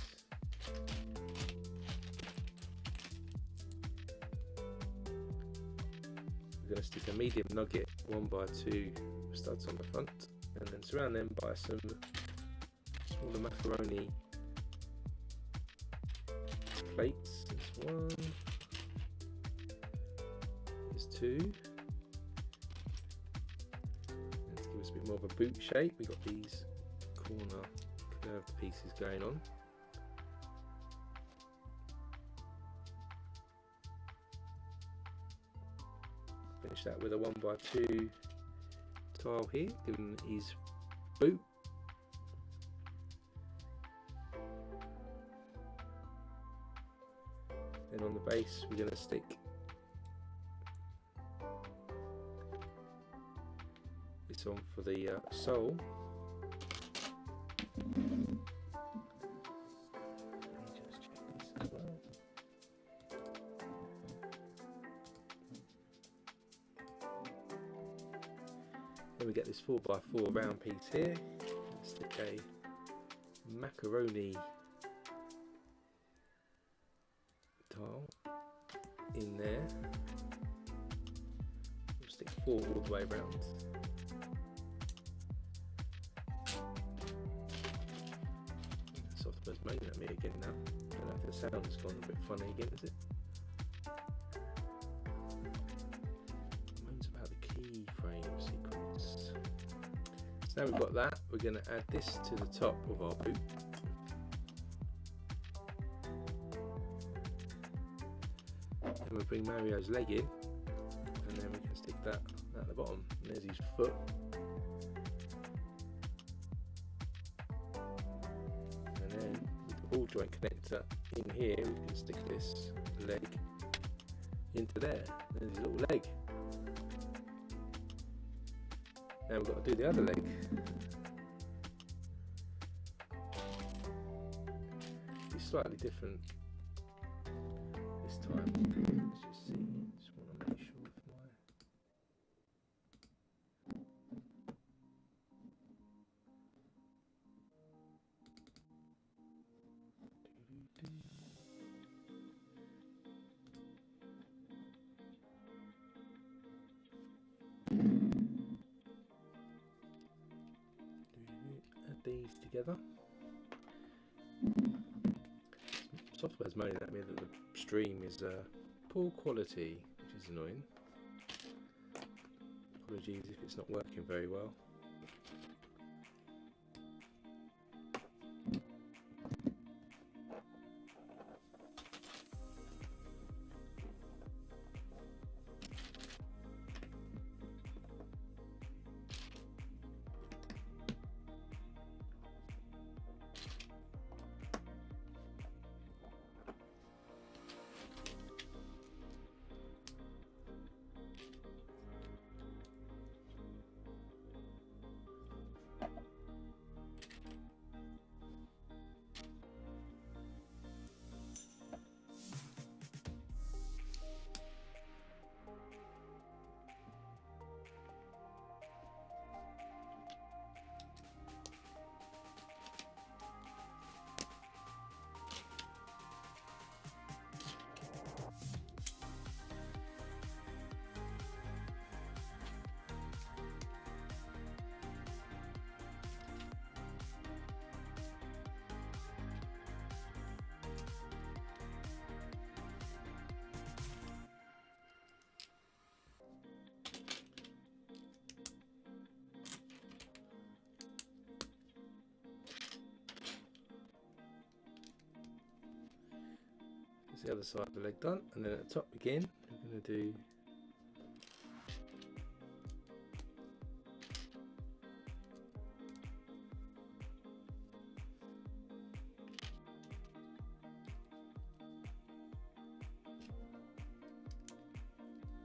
We're going to stick a medium nugget 1x2 studs on the front, and then surround them by some smaller macaroni plates. There's one, there's two. And to give us a bit more of a boot shape, we've got these corner curved pieces going on. Finish that with a 1x2 tile here, giving his boot. Then on the base we're going to stick this on for the sole. Then we get this 4x4 round piece here. Let's stick a macaroni tile in there. We'll stick 4 all the way around. Software's moaning at me again now. I don't know if the sound has gone a bit funny again, is it? Moans about the keyframe sequence. So now we've got that, we're going to add this to the top of our boot. Then we'll bring Mario's leg in, and then we can stick that at the bottom. And there's his foot. And then with the ball joint connector in here, we can stick this leg into there. There's his little leg. Now we've got to do the other leg. It's slightly different this time. Let's just see. Just want to make sure with my add these together. Software's moaning at me that the stream is poor quality, which is annoying. Apologies if it's not working very well. The other side of the leg done, and then at the top again we're going to do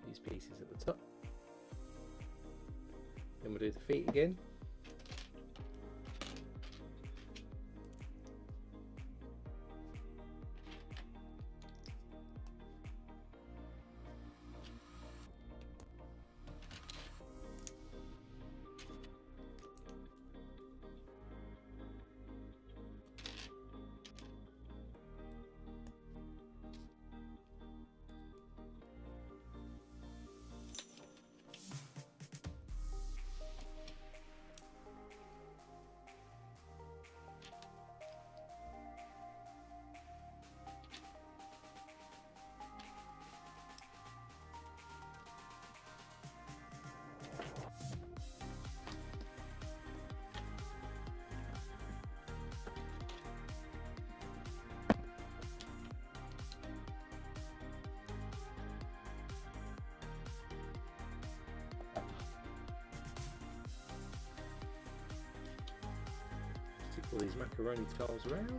these pieces at the top. Then we'll do the feet again. All these macaroni tiles around.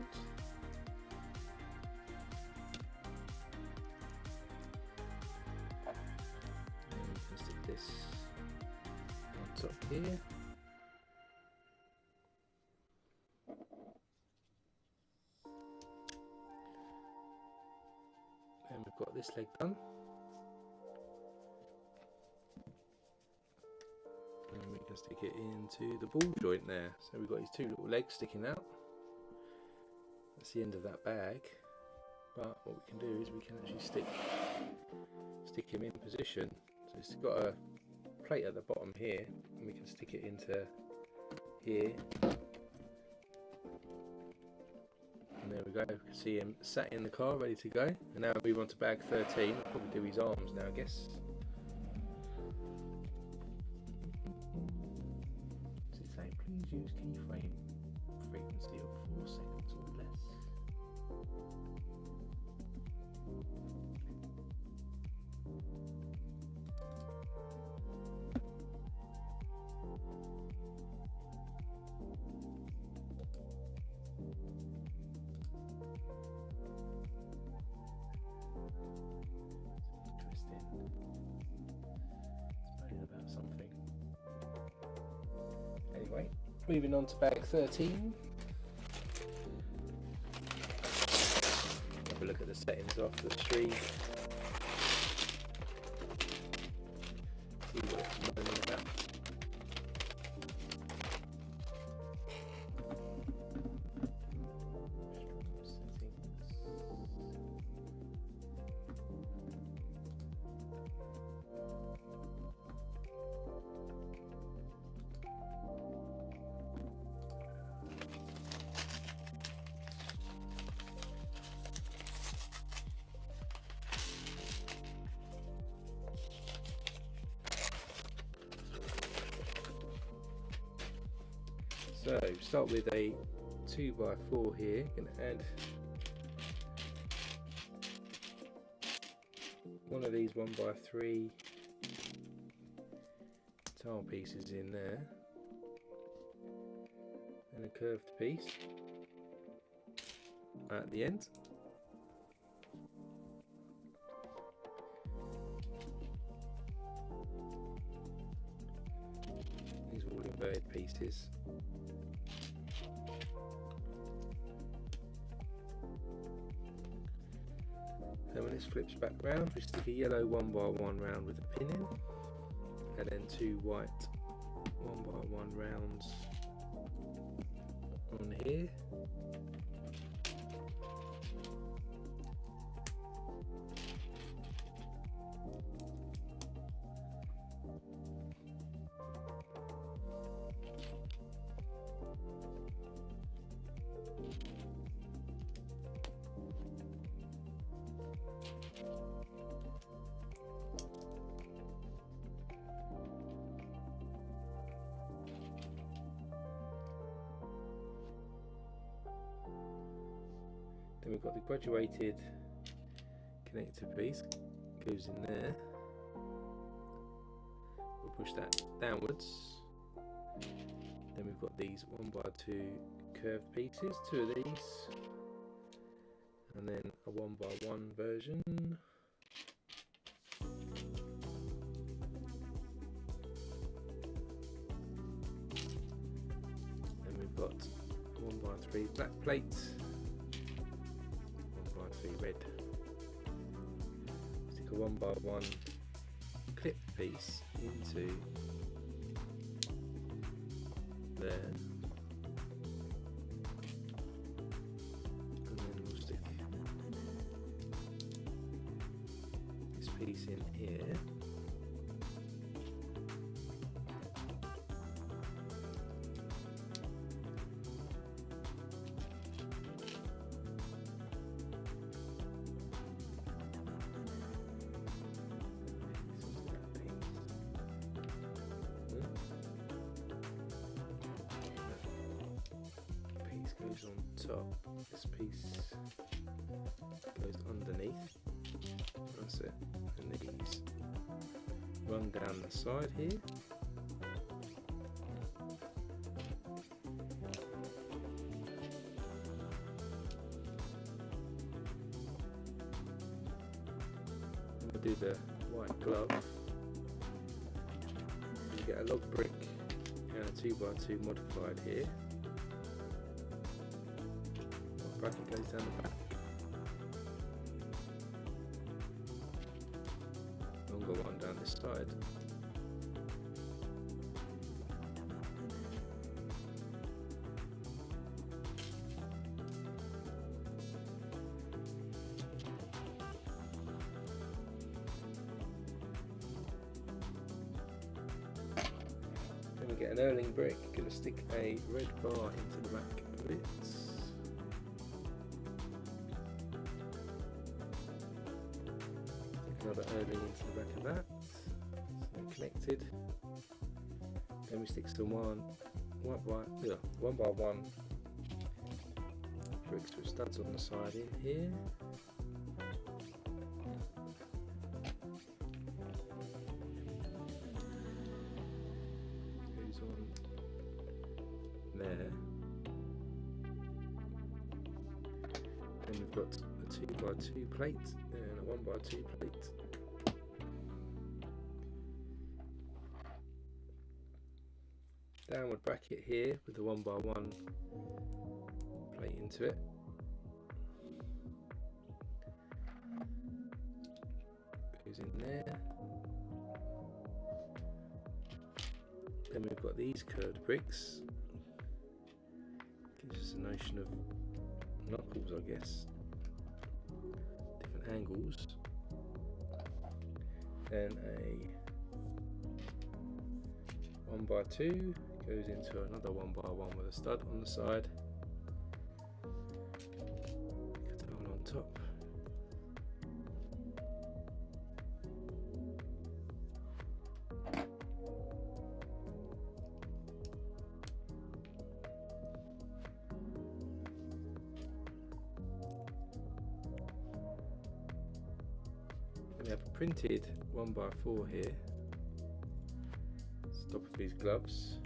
top here. And we've got this leg done. And we can stick it into the ball joint there. So we've got these two little legs sticking out. That's the end of that bag. But what we can do is we can actually stick him in position. So it's got a plate at the bottom here, and we can stick it into here. And there we go. You can see him sat in the car, ready to go. And now we move on to bag 13. I'll probably do his arms now, I guess. Does it say please use keyframe frequency of 4 seconds or less? About something. Anyway, moving on to bag 13. Have a look at the settings of the stream. See what it's moaning about. So start with a 2x4 here. Going to add one of these 1x3 tile pieces in there, and a curved piece at the end. These are all inverted pieces. Then when this flips back round, we stick a yellow 1x1 round with a pin in, and then 2 white 1x1 rounds on here. Then we've got the graduated connector piece, goes in there. We'll push that downwards. Then we've got these 1x2 curved pieces, 2 of these, and then a 1x1 version. Then we've got 1x3 black plate. 1x3 red. Stick a 1x1 clip piece into there, and then we'll stick this piece in here. Goes on top, this piece goes underneath, that's it, and these run down the side here. And we'll do the white glove. You get a log brick and a 2x2 modified here. One bracket goes down the back. Longer one down this side. Then we get an Erling brick, going to stick a red bar into the back of it. Another Erling into the back of that, so they're connected. Then we stick some one by one bricks with studs on the side in here. Goes on there. Then we've got a 2x2 plate and a 1x2 plate. Downward bracket here with the 1x1 plate into it. Goes in there. Then we've got these curved bricks. Gives us a notion of knuckles, I guess. Different angles. Then a 1x2 goes into another 1x1 with a stud on the side. Get it all on top. We have a printed 1x4 here. Top of these gloves.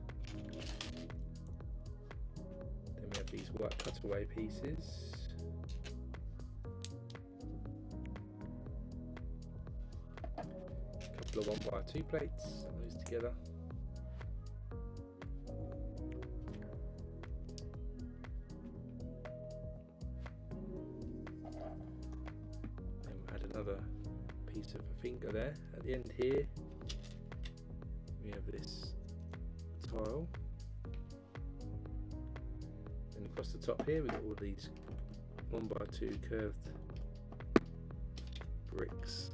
Then we have these white cutaway pieces. A couple of 1x2 plates, those together. Then we'll add another piece of a finger there at the end here. We have this tile, and across the top here we've got all these 1x2 curved bricks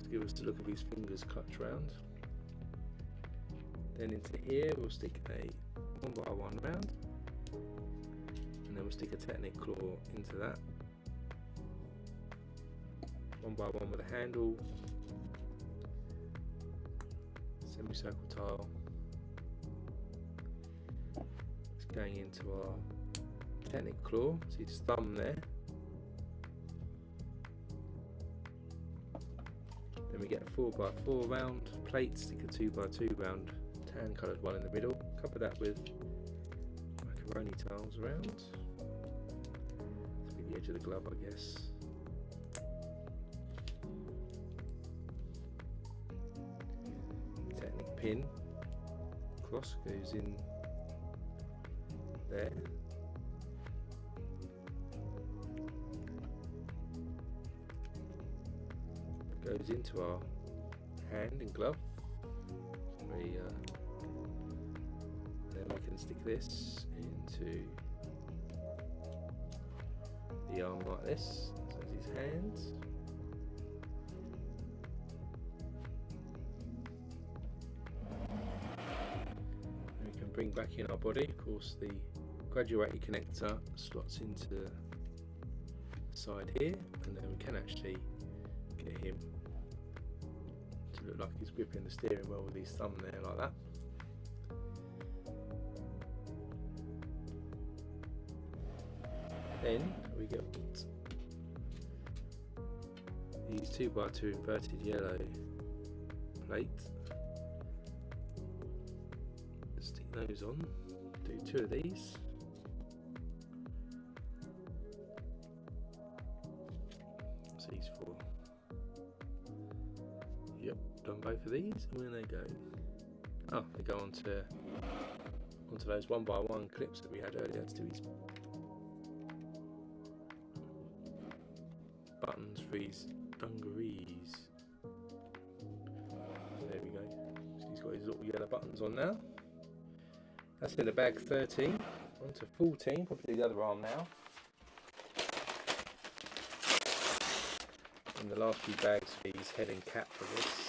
to give us the look of these fingers cut round. Then into here we'll stick a 1x1 round, and then we'll stick a Technic claw into that. 1x1 with a handle. Semicircle tile. It's going into our Technic claw. See his thumb there. Then we get a 4x4 round plate, stick a 2x2 round tan coloured one in the middle. Cover that with macaroni tiles around. This will be the edge of the glove, I guess. Pin cross goes in there. Goes into our hand and glove. Then we can stick this into the arm like this. So there's his hands. Bring back in our body. Of course, the graduated connector slots into the side here, and then we can actually get him to look like he's gripping the steering wheel with his thumb there like that. Then we get these 2x2 inverted yellow plate. Those on, do two of these. What's these for? Yep, done both of for these. Where they go? Oh, they go onto those 1x1 clips that we had earlier to do these buttons for his dungarees. There we go. So he's got his little yellow buttons on now. That's in the bag 13. On to 14, probably the other arm now. And the last few bags for his head and cap for this.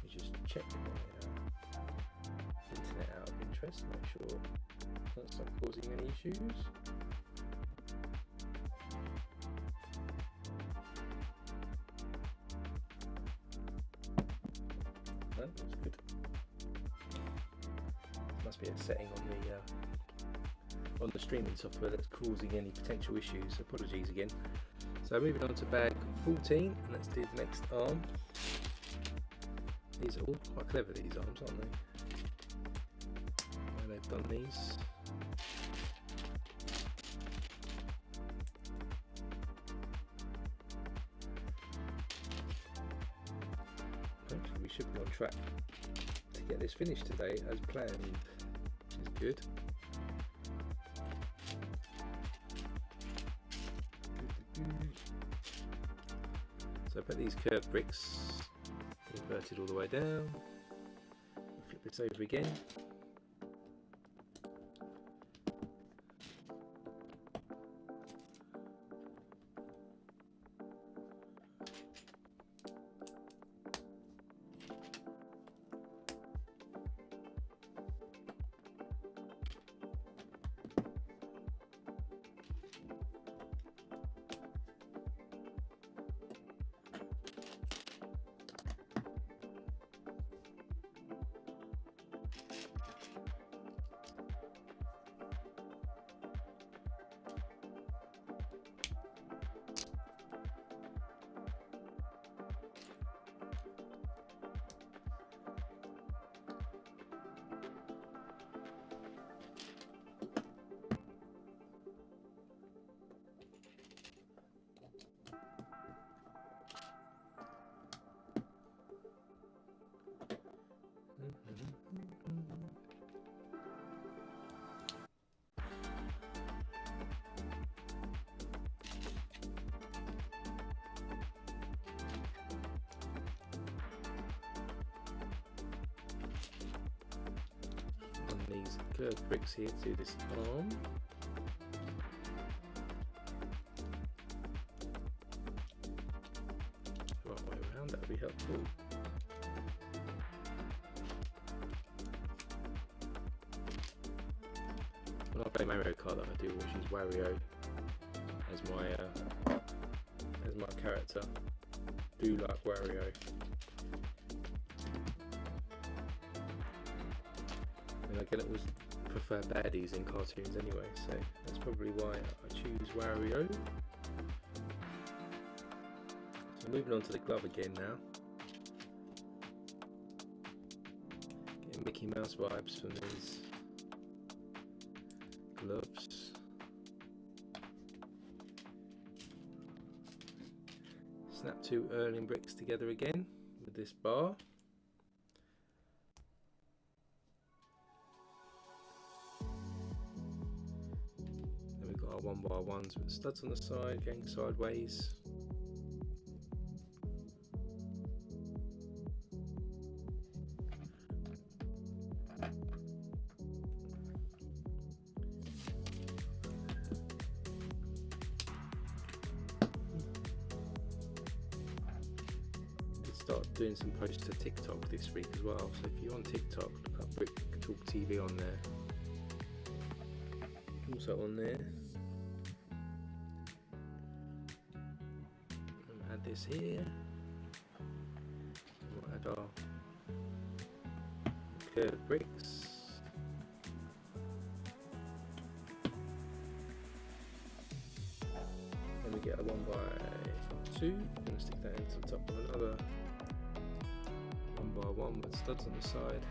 Just check my internet out of interest, make sure that's not causing any issues. No, that's good. Must be a setting on the streaming software that's causing any potential issues. Apologies again. So moving on to bag 14, and let's do the next arm. These are all quite clever, these arms, aren't they? Where they've done these. Hopefully we should be on track to get this finished today as planned, which is good. So put these curved bricks inverted all the way down, flip this over again. These curved bricks here to this arm. The right way around, that would be helpful. When I play Mario Kart, that I do always use Wario as my character. Do like Wario. And again, I always prefer baddies in cartoons anyway, so that's probably why I choose Wario. So moving on to the glove again now. Getting Mickey Mouse vibes from these gloves. Snap two Erling bricks together again with this bar. Then we've got our 1x1s with studs on the side going sideways. Start doing some posts to TikTok this week as well, so if you're on TikTok, look up Brick Talk TV on there. Also on there, and add this here. We'll add our curved bricks. Then we get a 1x2. I'm going to stick that into the top of another 1x1. one with studs on the side.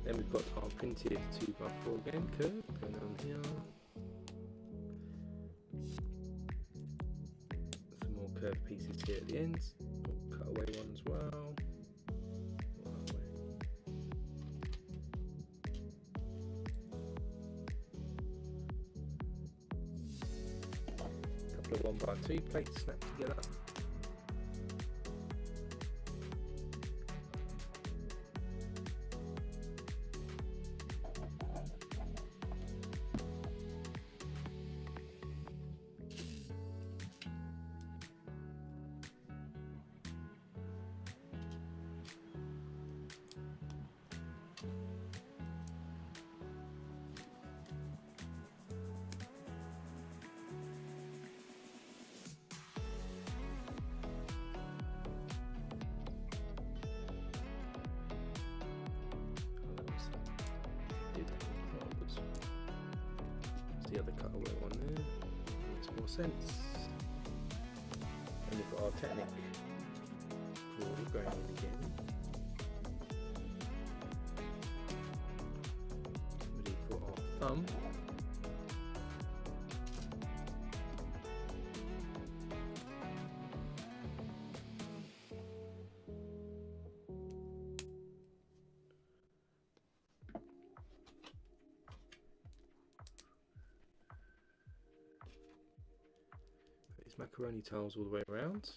Then we've got our printed 2x4 again curve going on here. Some more curved pieces here at the ends. Cutaway one as well. A couple of 1x2 plates snapped together. The other cutaway one there makes more sense. And we've got our Technic drawer going in again. Ready for our thumb. Macaroni tiles all the way around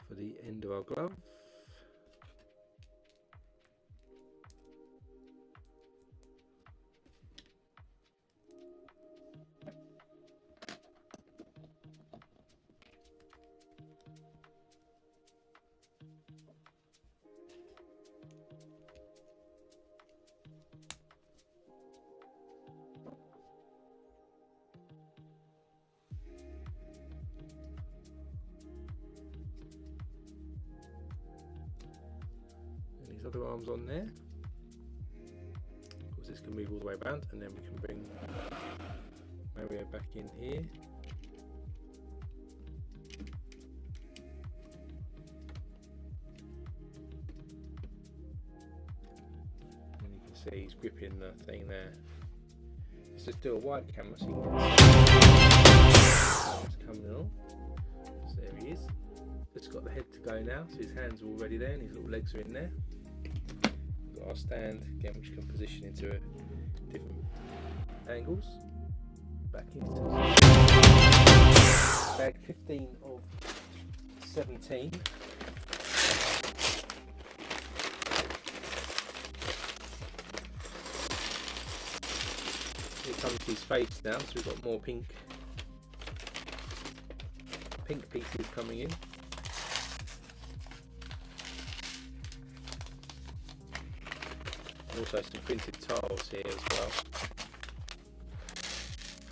for the end of our glove. Other arms on there. Of course, this can move all the way around, and then we can bring Mario back in here. And you can see he's gripping the thing there. Let's just do a wide camera so you can see it's coming on. So there he is. It's got the head to go now, so his hands are already there and his little legs are in there. Our stand again, which can position into different angles. Back into bag 15 of 17. Here comes his face now, so we've got more pink pieces coming in. Also some printed tiles here as well,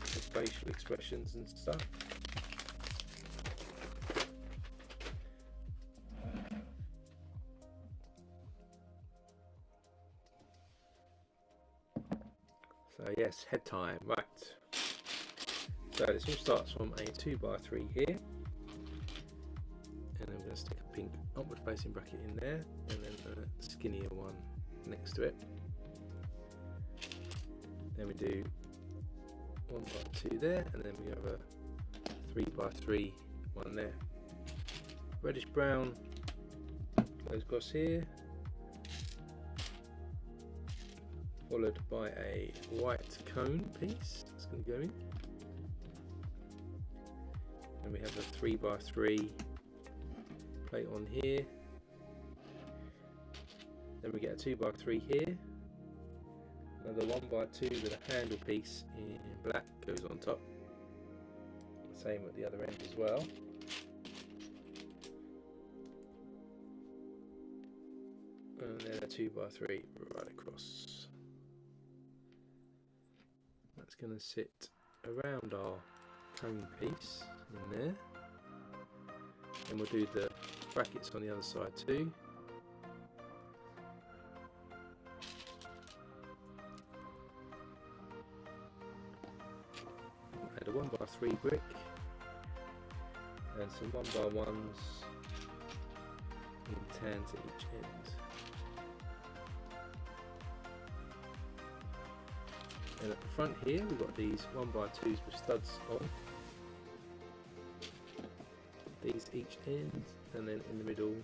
with facial expressions and stuff. So yes, head time, right. So this all starts from a 2x3 here, and then we're going to stick a pink upward facing bracket in there, and then a skinnier one next to it. Then we do 1x2 there, and then we have a 3x3 one there. Reddish brown goes across here, followed by a white cone piece that's going to go in. And we have a 3x3 plate on here. Then we get a 2x3 here. Another 1x2 with a handle piece in black goes on top. Same at the other end as well. And then a 2x3 right across. That's going to sit around our cone piece in there. And we'll do the brackets on the other side too. Add a 1x3 brick and some 1x1s in tan to each end. And at the front here we've got these 1x2s with studs on. These each end, and then in the middle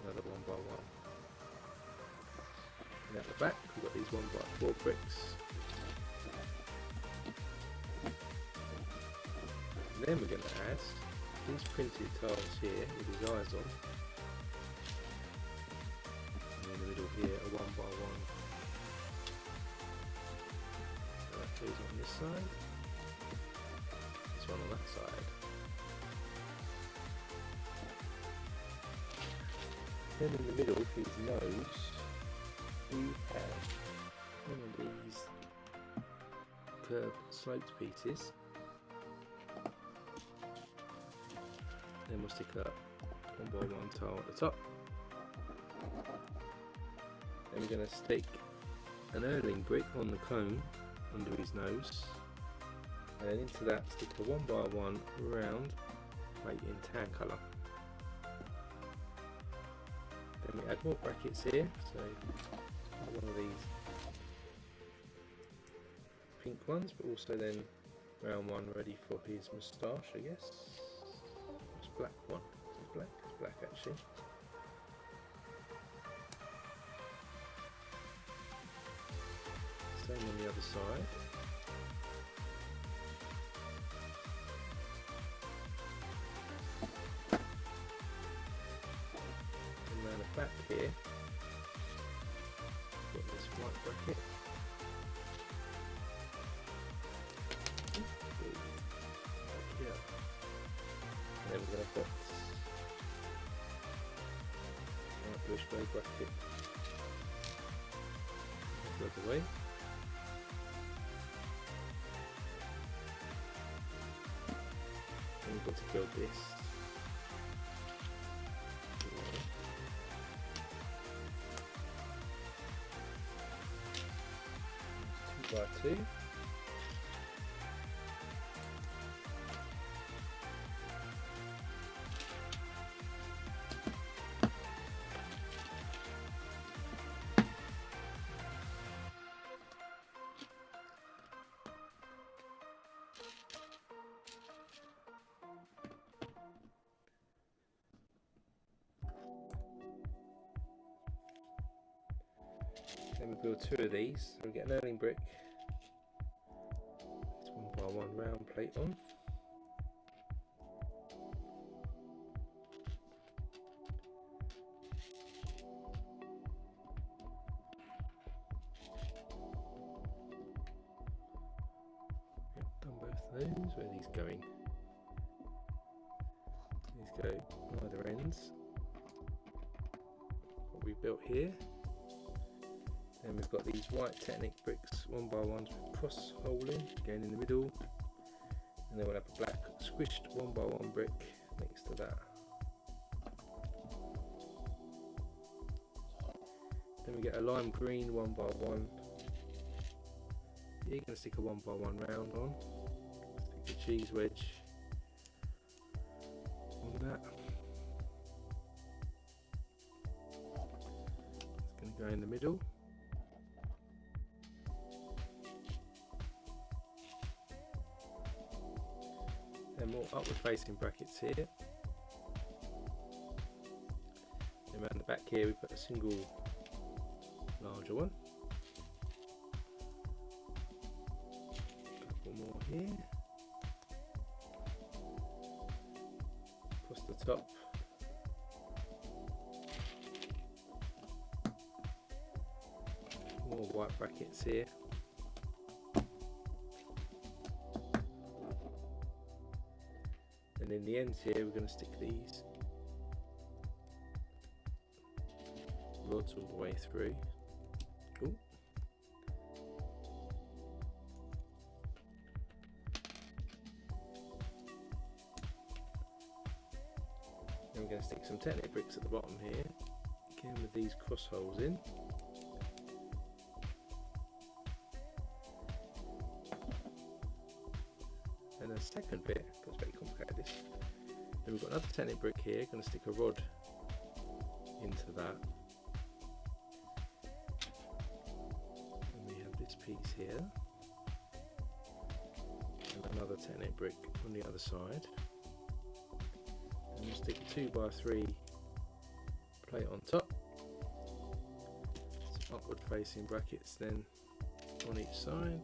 another 1x1. And at the back we've got these 1x4 bricks. And then we're going to add these printed tiles here with his eyes on. And in the middle here a 1x1. So that goes on this side. This one on that side. Then in the middle for his nose we have one of these curved sloped pieces. Then we'll stick a 1x1 tile at the top. Then we're going to stick an Erling brick on the cone under his nose, and into that stick a 1x1 round plate in tan colour. Then we add more brackets here, so one of these pink ones, but also then round one ready for his moustache, I guess. It's black one. Is it black? It's black actually. Same on the other side. And around the back here, got this white bracket. Here. And then we're going to put white bluish grey bracket the other way. And we've got to build this. 2x2. Then we build two of these, so we get an Erling brick. It's 1x1 round plate on. Yep, done both of those. Where are these going? These go either ends. What we built here. Then we've got these white Technic bricks, 1x1s with cross holing going in the middle, and then we'll have a black squished 1x1 brick next to that. Then we get a lime green 1x1. You're going to stick a 1x1 round on, stick a cheese wedge on that. It's going to go in the middle. Then more upward facing brackets here. And around the back here we put a single larger one. A couple more here. Across the top. More white brackets here. And in the ends here we're going to stick these rods all the way through. Ooh. we're going to stick some Technic bricks at the bottom here, again with these cross holes in. And a second bit, that's very complicated this. Then we've got another Technic brick here, going to stick a rod into that. And we have this piece here. And another Technic brick on the other side. And we'll stick a 2x3 plate on top. Some upward facing brackets then on each side.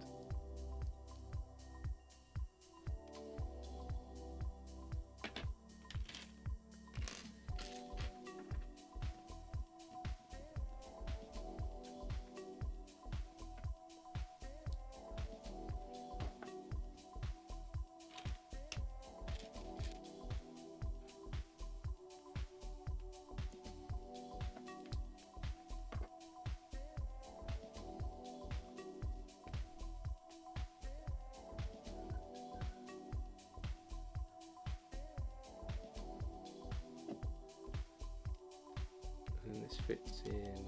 And this fits in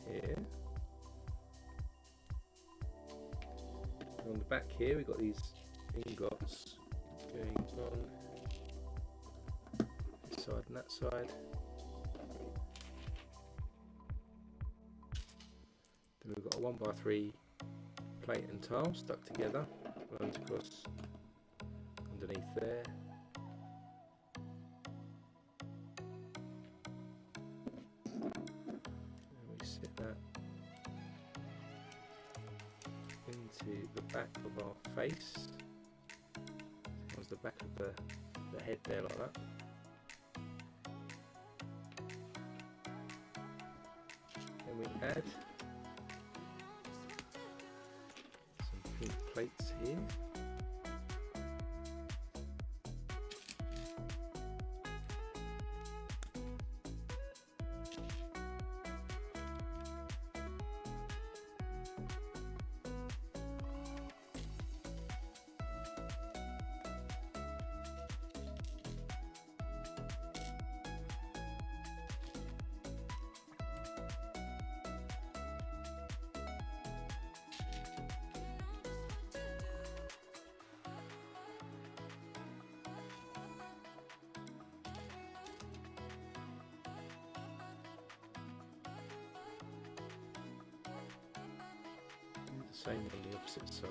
here. And on the back here we've got these ingots going on this side and that side. Then we've got a 1x3 plate and tile stuck together, runs across underneath there. Into the back of our face. That was the back of the head there, like that. Then we add some pink plates here. Same on the opposite side.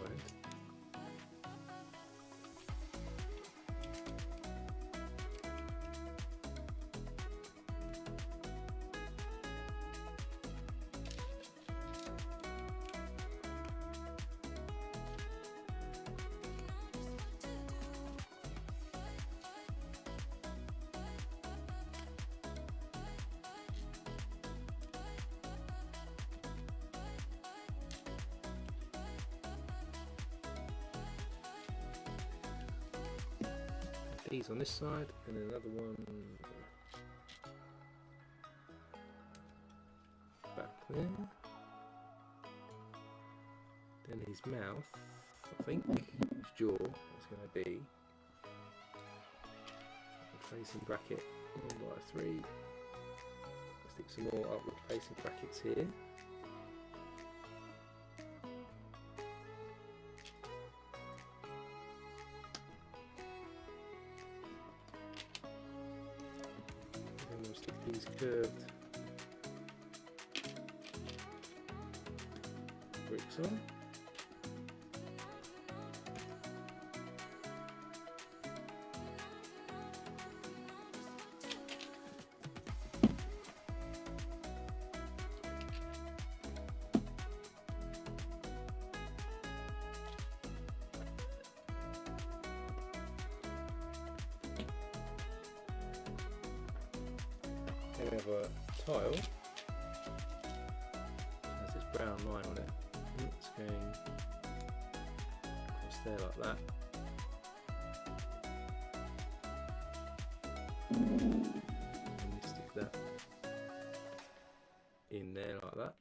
These on this side and another one back there. Then his mouth, I think, his jaw is going to be a facing bracket 1x3. Stick some more upward facing brackets here. These curved bricks on. Then we have a tile, has this brown line on it, and it's going across there like that. And we stick that in there like that.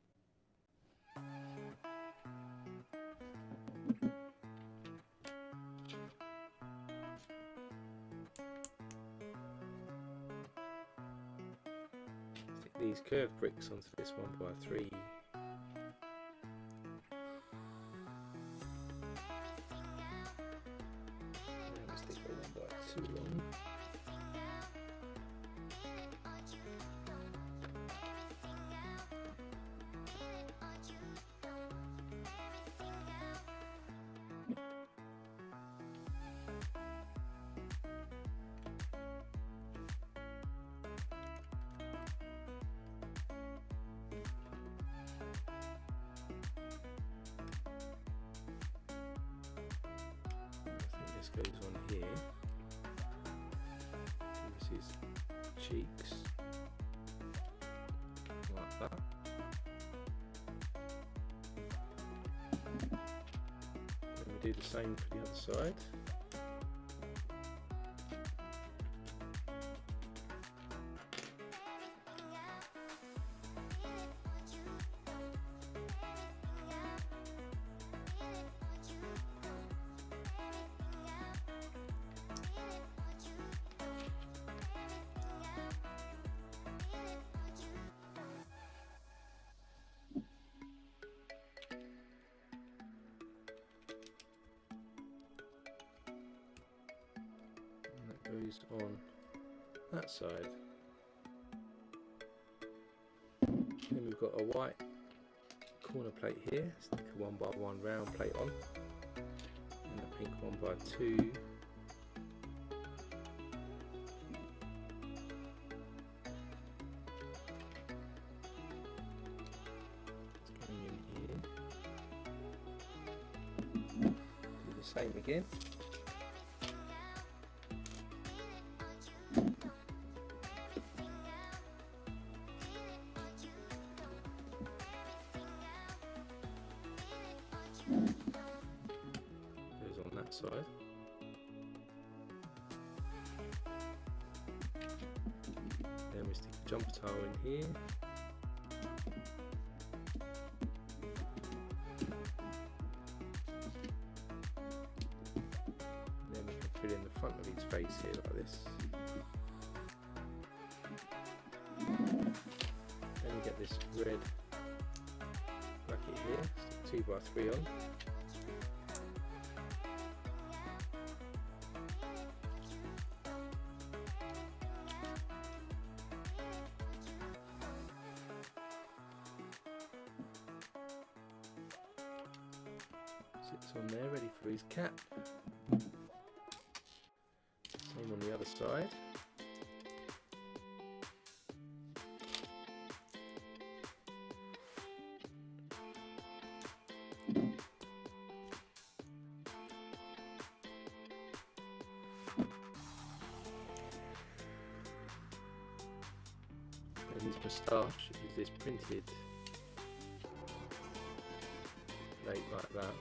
these curved bricks onto this 1x3. And we stick a 1x2 on. Goes on here. This is cheeks like that. And we do the same for the other side. Goes on that side. Then we've got a white corner plate here, stick a 1x1 round plate on, and a pink 1x2. It's going in here. Do the same again. Goes on that side. Then we stick a jumper tile in here. Then we can fill in the front of his face here like this. Then we get this red bracket here, 2x3 on. Sits on there, ready for his cap. Same on the other side. And his moustache is this printed plate like that.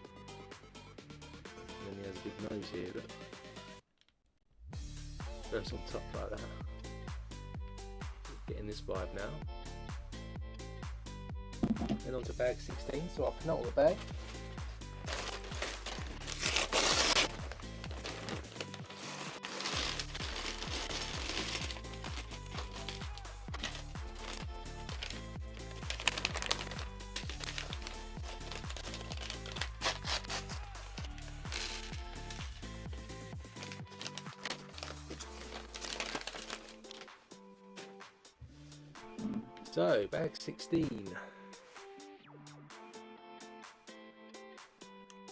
And then he has a big nose here that goes on top like that. Getting this vibe now. Then on to bag 16, so I'll penultimate the bag. So, bag 16.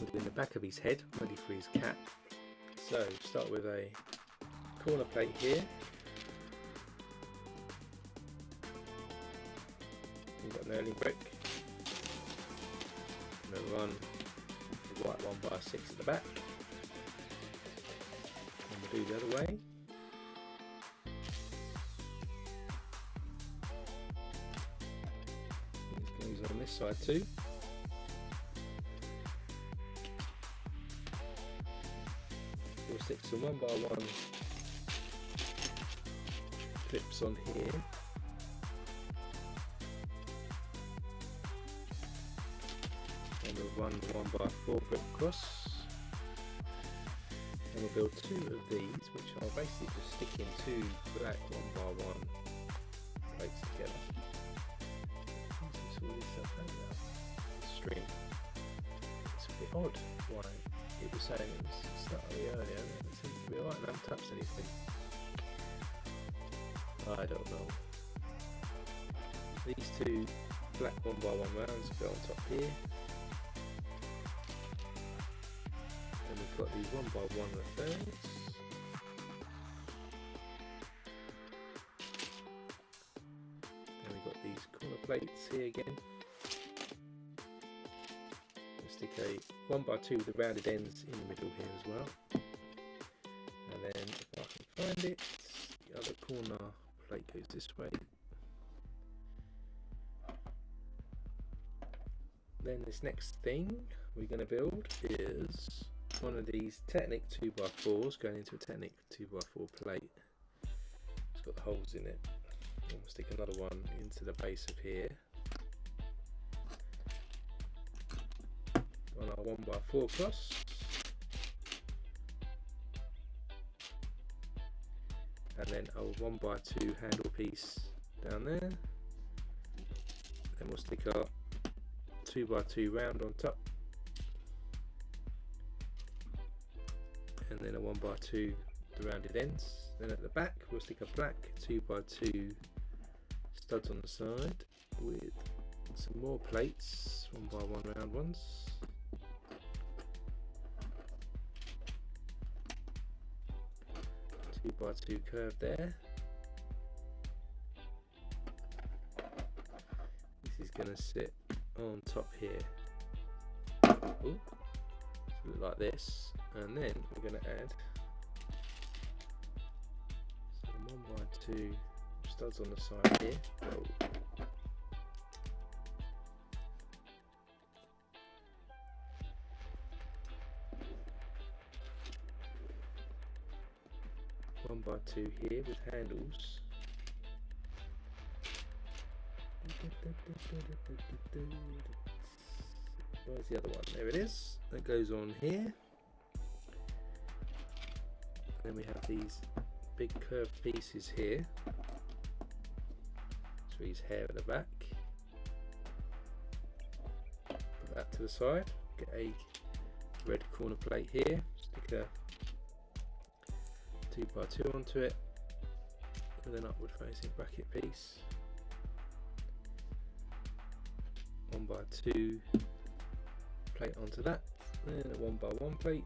Within the back of his head, ready for his cap. So, start with a corner plate here. We've got an early brick. I'm going to run the white 1x6 at the back. And we'll do the other way. On this side too. We'll stick some 1x1 clips on here. And we'll run 1x4 brick across. And we'll build two of these, which I'll basically just stick in two black 1x1 plates together. Sort this stuff out now. String. It's a bit odd why it was saying it was slightly earlier. It seems to be alright. I haven't touched anything. I don't know. These two black 1x1 rounds go on top here. And we've got these 1x1 referrals. And we've got these corner plates here again. We'll stick a 1x2 with the rounded ends in the middle here as well. And then if I can find it, the other corner plate goes this way. Then this next thing we're going to build is one of these Technic 2x4s going into a Technic 2x4 plate. It's got the holes in it. And we'll stick another one into the base of here. On our 1x4 cross. And then a 1x2 handle piece down there. Then we'll stick our 2x2 round on top, and then a 1x2 the rounded ends. Then at the back we'll stick a black 2x2 studs on the side with some more plates, 1x1 round ones. Two by two curve there. This is going to sit on top here. Ooh. So look like this, and then we're going to add some 1x2 studs on the side here. Whoa. One by two here with handles. Where's the other one? There it is. That goes on here. Then we have these big curved pieces here. So his hair at the back. Put that to the side. Get a red corner plate here. Stick a 2x2 onto it, with an upward facing bracket piece. 1x2 plate onto that, then a 1x1 plate,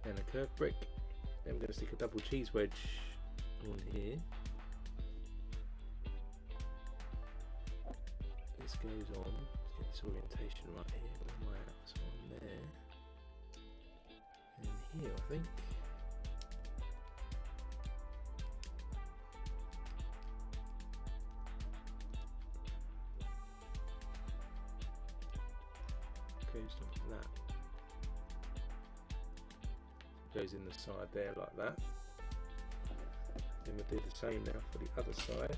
and a curved brick. Then we're going to stick a double cheese wedge on here. This goes on. Let's get this orientation right here. Where am I at? So on there, and here I think. Goes like that. Goes in the side there like that. Then we'll do the same now for the other side.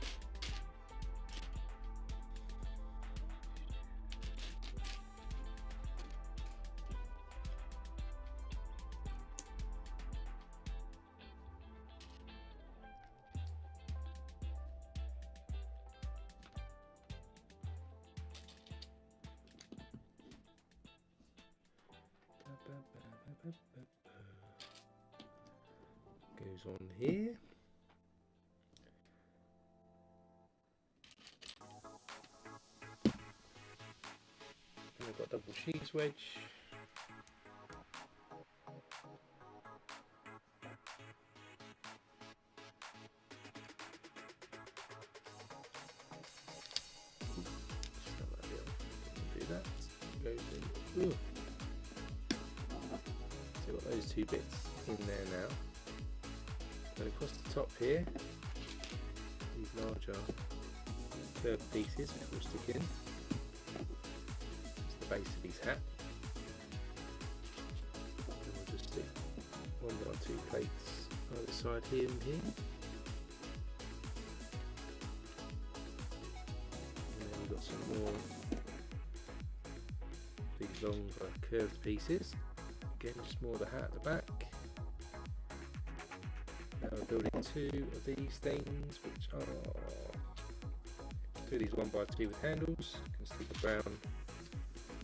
Goes on here. And we've got double cheese wedge. Do that. Goes in. Ooh. So we've got those two bits in there now. And across the top here, these larger curved pieces which we'll stick in. It's the base of his hat. And we'll just stick 1x2 plates either side here and here. And then we've got some more these longer curved pieces. Again, just more of the hat at the back. building two of these things, which are two of these 1x2 with handles. Can stick a brown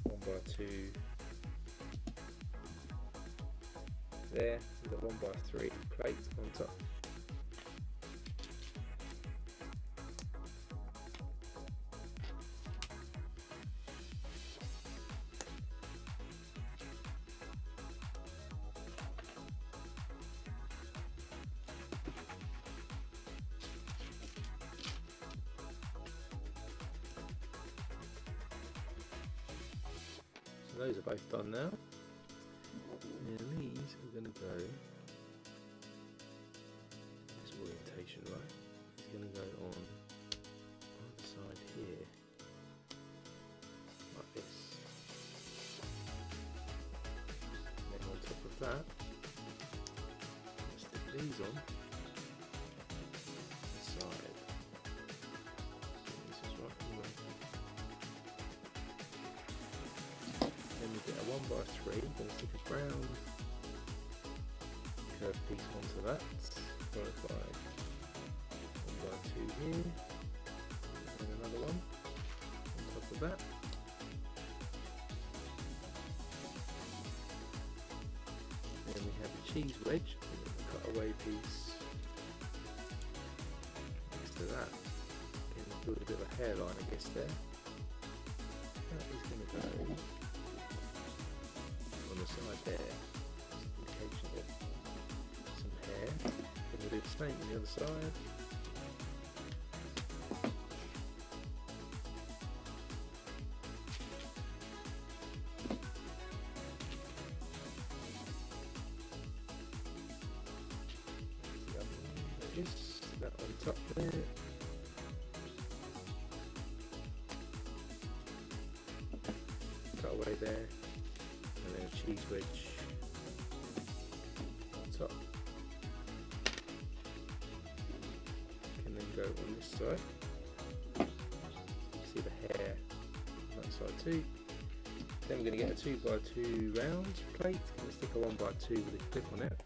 1x2 there with a 1x3 plate on top. So those are both done now. And these are going to go, this orientation, right? It's going to go on the side here, like this. And then on top of that, stick these on the side. So this is right away. Then we get a 1x3, going to stick a brown curved piece onto that, followed by 1x2 here, and another one on top of that. Then we have a cheese wedge, and a cutaway piece next to that. Again, build a bit of a hairline, I guess, there. That is going to go on the side there, indication of some hair. Then we'll do the same on the other side. There is that on top there. Cut away there. And then a cheese wedge on top. Can then go on this side. You see the hair on that side too. Then we're going to get a 2x2 round plate. Going to stick a 1x2 with a clip on it.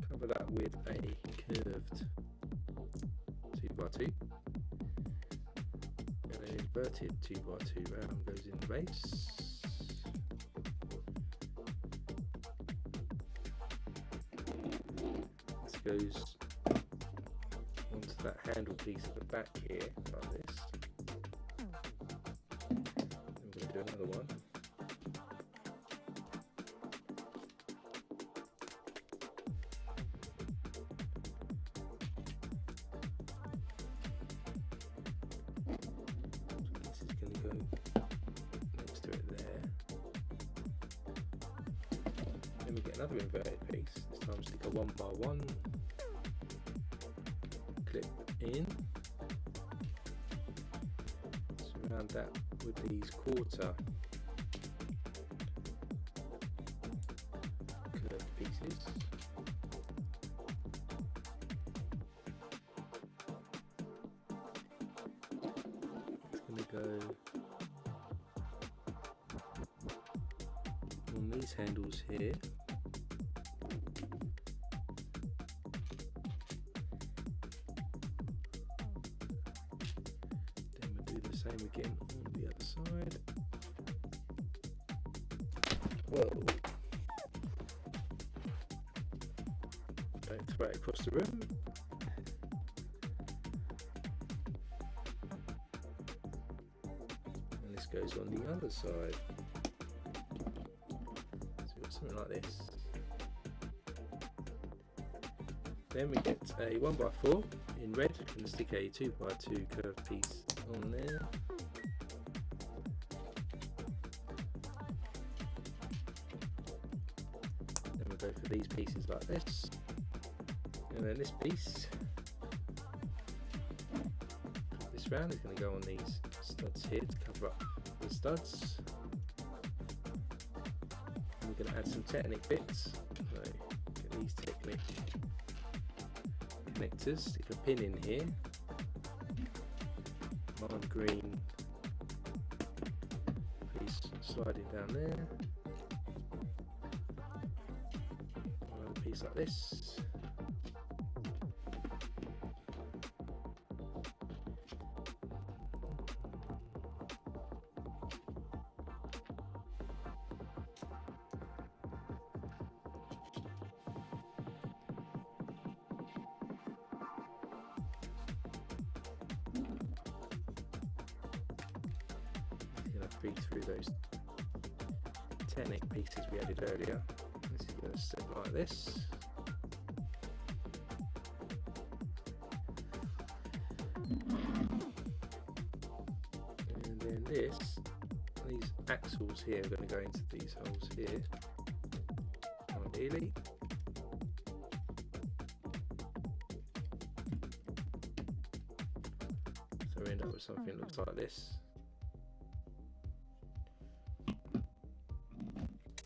Cover that with a curved 2x2. And an inverted 2x2 round goes in the base. This goes onto that handle piece at the back here, like this. I'm going to do another one. Next to it there. Then we get another inverted piece. This time stick a 1x1 clip in. Surround that with these quarter curved pieces. It's going to go on these handles here. Then we'll do the same again on the other side. Whoa! Don't throw it across the room. And this goes on the other side. Something like this. Then we get a 1x4 in red and stick a 2x2 curved piece on there. Then we'll go for these pieces like this. And then this piece, this round is going to go on these studs here to cover up the studs. We're going to add some Technic bits. So get these Technic connectors, stick a pin in here, lime green piece sliding down there, another piece piece like this. Feed through those 10 egg pieces we added earlier. This is going to sit like this. And then these axles here are going to go into these holes here, ideally. So we end up with something that looks like this.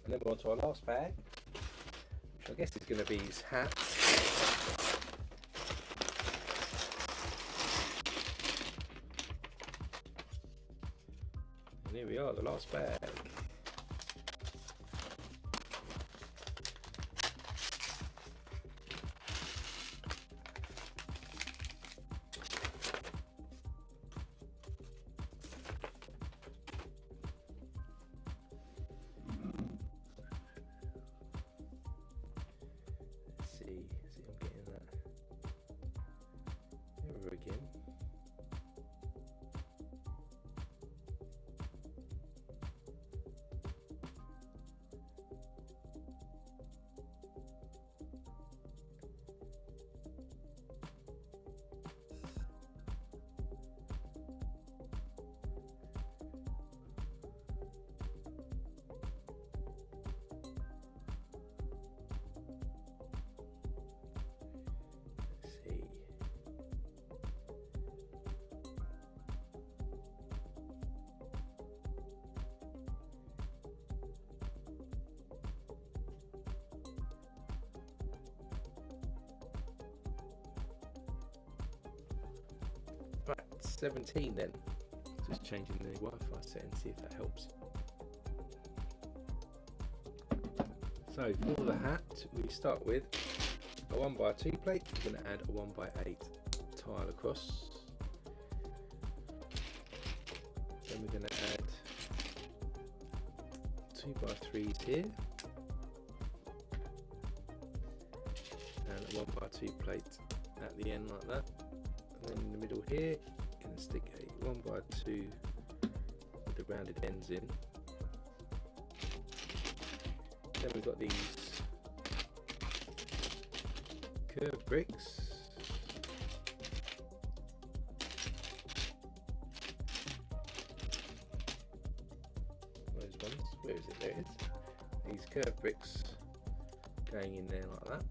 And then we're on to our last bag, which I guess is going to be his hat. And here we are, the last bag. See, I'm getting that over again. Right, 17 then. Just changing the Wi-Fi setting, see if that helps. So for the hat, we start with a 1x2 plate. We're going to add a 1x8 tile across. Then we're going to add 2x3s here. And a 1x2 plate at the end like that. And then in the middle here, going to stick a 1x2 with the rounded ends in. Then we've got these curved bricks. Those ones, where is it? There it is. These curved bricks going in there like that.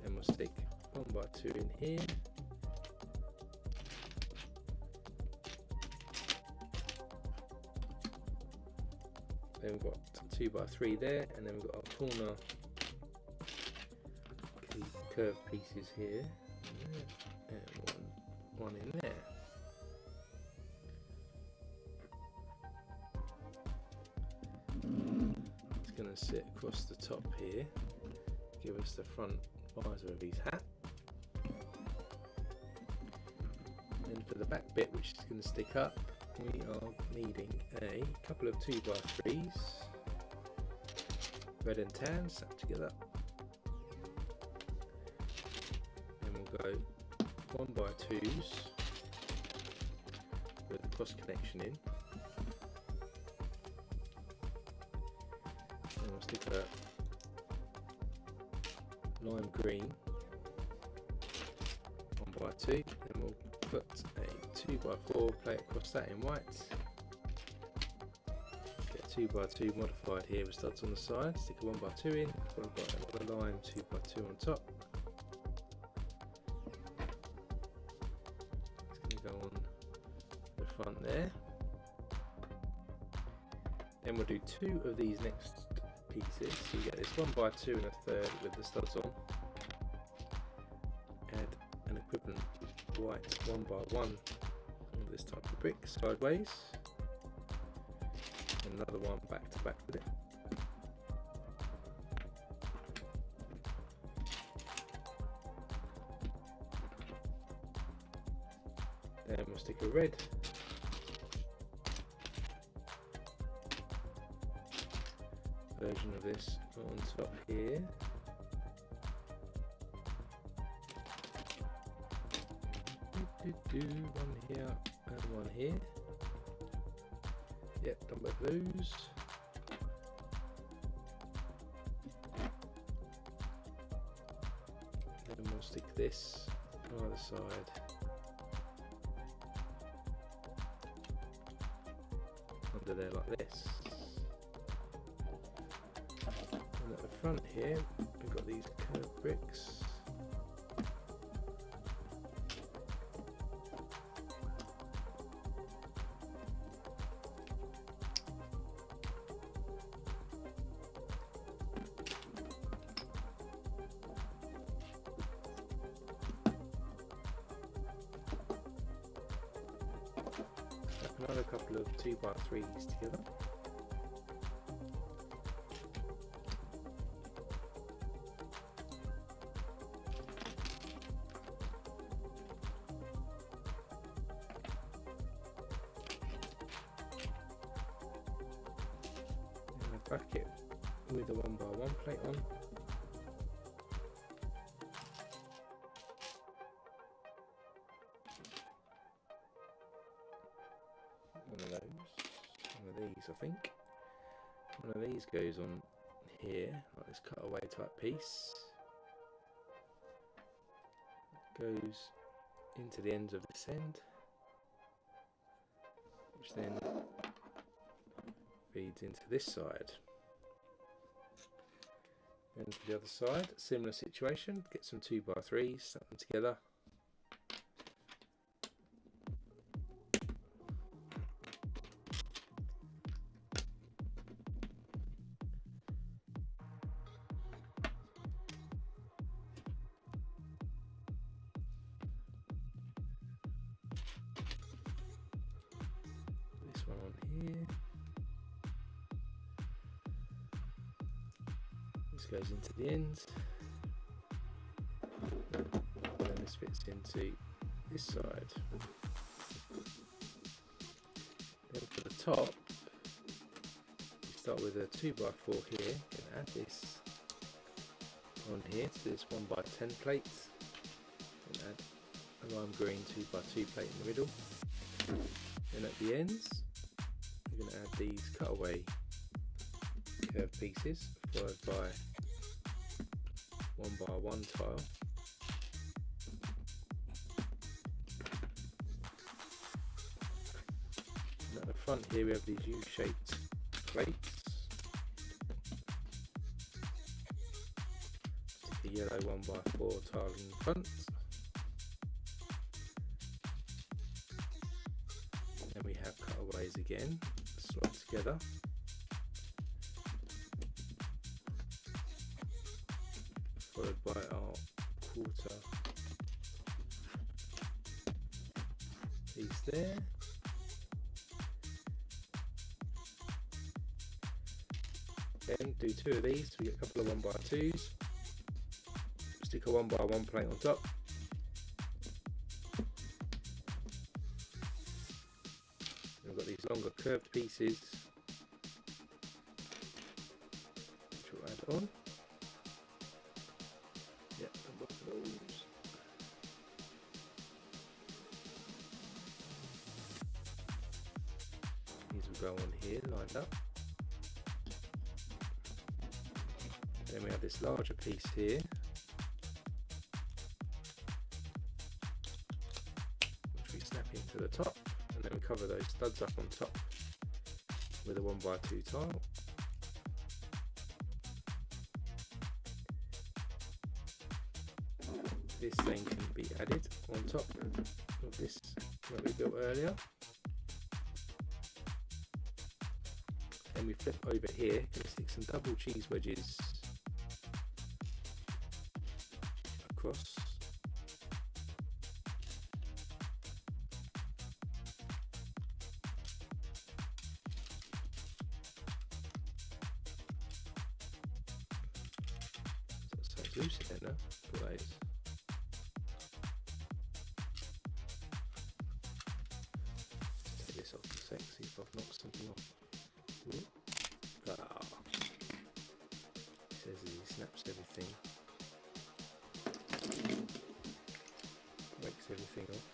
Then we'll stick 1x2 in here. Then we've got 2x3 there, and then we've got our corner curved pieces here, and one in there. It's going to sit across the top here, give us the front visor of his hat. And for the back bit, which is going to stick up, we are needing a couple of 2x3s, red and tan, stuck together. And we'll go 1x2s with the cross connection in. And we'll stick a lime green 1x2, and we'll put a 2x4 plate across that in white. Get 2x2 modified here with studs on the side, stick a 1x2 in, we've got another lime 2x2 on top. It's going to go on the front there. Then we'll do two of these next pieces, so you get this 1x2 and a third with the studs on. Add an equivalent white 1x1 of this type of brick sideways. and another one back to back with it. Then we'll stick a red version of this on top here. One here and one here. Yep, done both of those. Then we'll stick this on either side. Under there like this. And at the front here, we've got these curved bricks. Another couple of 2x3s together. And a bracket with a 1x1 plate on. One of these I think. One of these goes on here, like this cutaway type piece. Goes into the ends of this end, which then feeds into this side. And for the other side, similar situation, get some 2x3s, stack them together. This one on here. This goes into the ends. And this fits into this side. Then for the top, you start with a 2x4 here, and add this on here to this 1x10 plate, and add a lime green 2x2 plate in the middle. Then at the ends, you're going to add these cutaway curved pieces, followed by 1x1 tile. And at the front here we have these U-shaped plates. Stick a yellow 1x4 tile in the front. Then we have cutaways again, slot together. Followed by our quarter piece there. Then do two of these, so we get a couple of 1x2s. Stick a 1x1 plate on top. We've got these longer curved pieces, which we'll add on. Yep, and both of those. These will go on here, lined up. Then we have this larger piece here, which we snap into the top, and then we cover those studs up on top with a 1x2 tile. This then can be added on top of this that we built earlier. Then we flip over here and stick some double cheese wedges across. It's loose in there, no? That is. Take this off a sec, see if I've knocked something off. Ah. It says he snaps everything. Wakes everything off.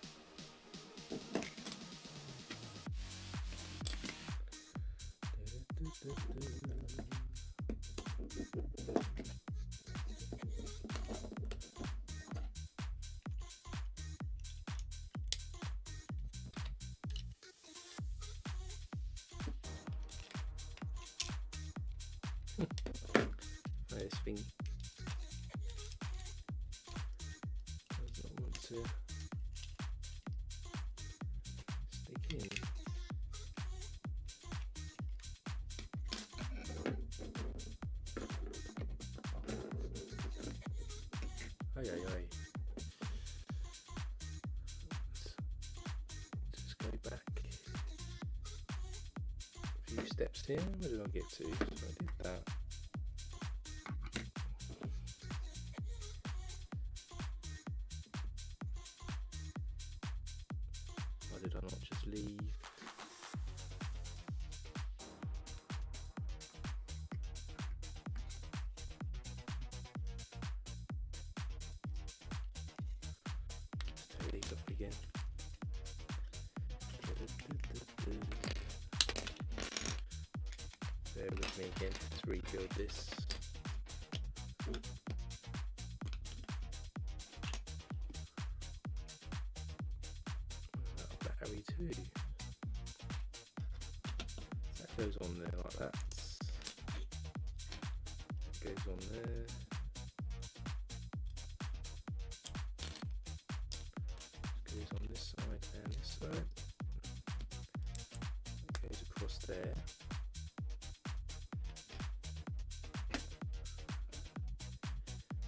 This thing does not want to stick in. Aye, aye, aye. Let's just go back a few steps here. Where did I get to? So I did that. Why did I not just leave? Let's take these off again. Bear with me again, let's rebuild this. Battery too. That goes on there like that. That goes on there. Goes on this side and this side. That goes across there.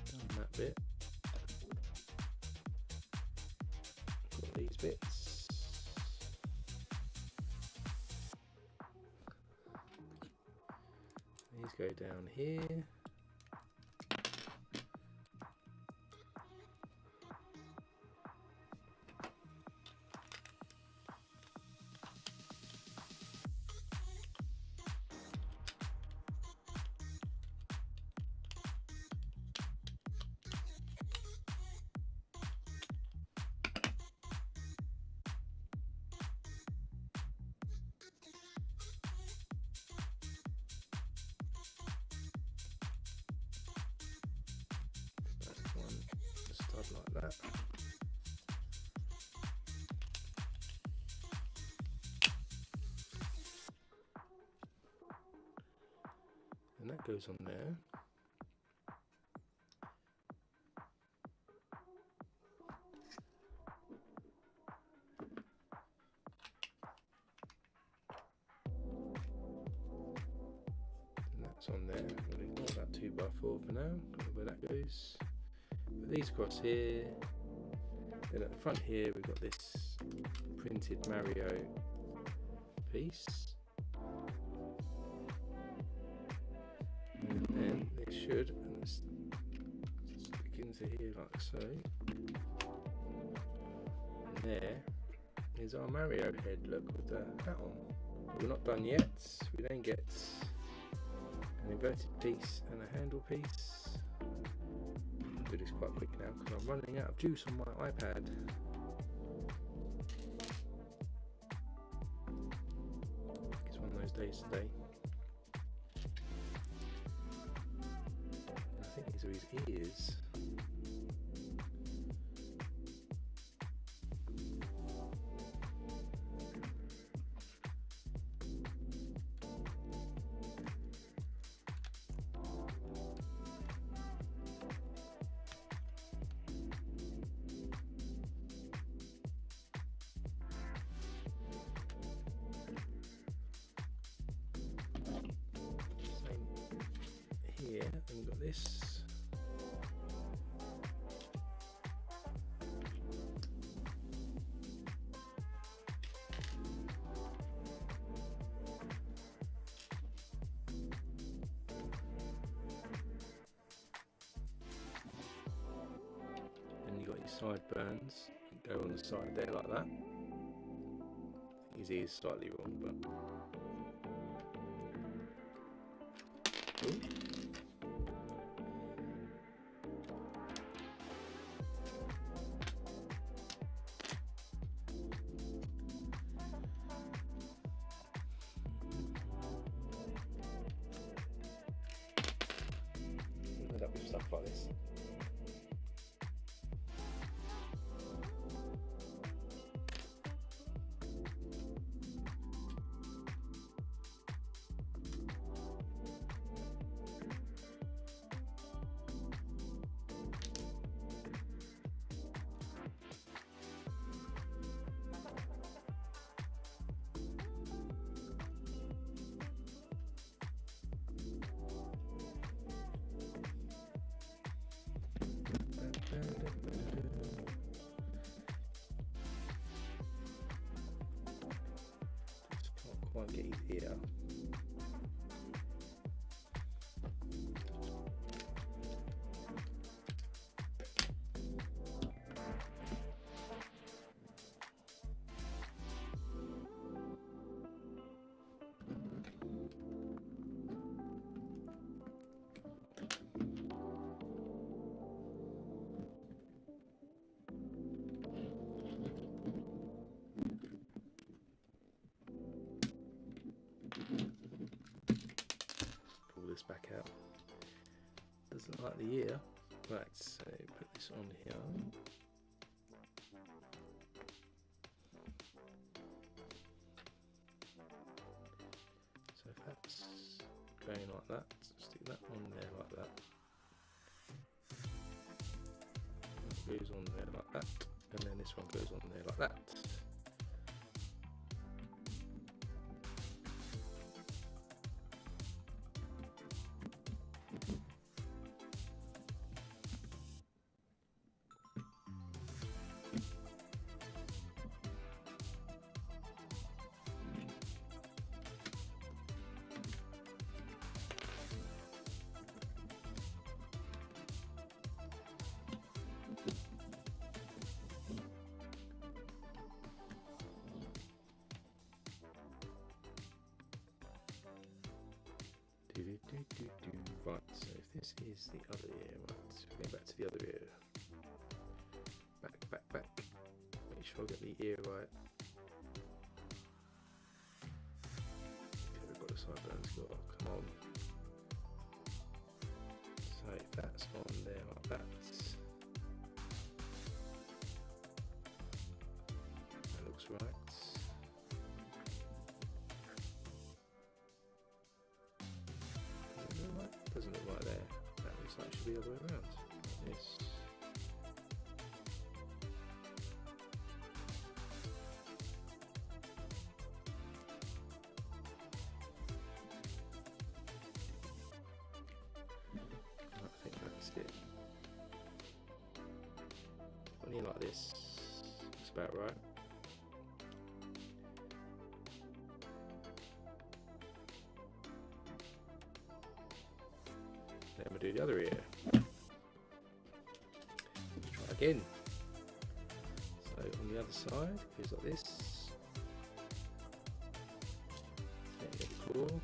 Done that bit. Got these bits. These go down here. Like that. And that goes on there. And that's on there. We'll ignore that 2x4 for now, where that goes. Put these across here. Then at the front here we've got this printed Mario piece. And then they should stick into here like so. And there is our Mario head, look, with the hat on. We're not done yet. We then get an inverted piece and a handle piece. Do this quite quick now because I'm running out of juice on my iPad. It's one of those days today. I think these are his ears. Here, and we've got this. sideburns go on the side there like that. His ear's slightly wrong, but ooh. End up with stuff like this. Just can't quite get his ear. Pull this back out. Doesn't like the ear. Right, so put this on here. So if that's going like that, stick that on there like that. That goes on there like that, and then this one goes on there like that. Right, so if this is the other ear, right, going back to the other ear. Back. Make sure I get the ear right. Okay, we've got the sideburns, come on. So if that's on there like that. That looks right. Doesn't look right there. That looks like it should be the other way around. Yes. I think that's it. Something like this. It's about right. Then we'll do the other ear. Let's try again. So on the other side, it goes like this. Take the claw.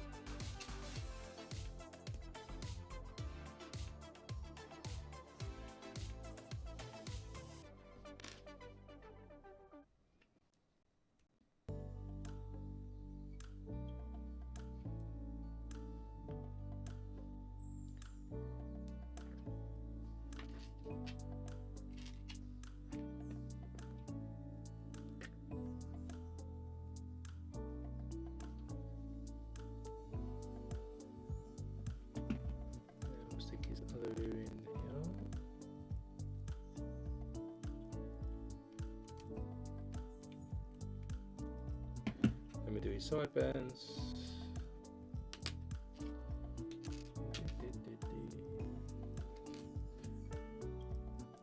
Then we do his sideburns.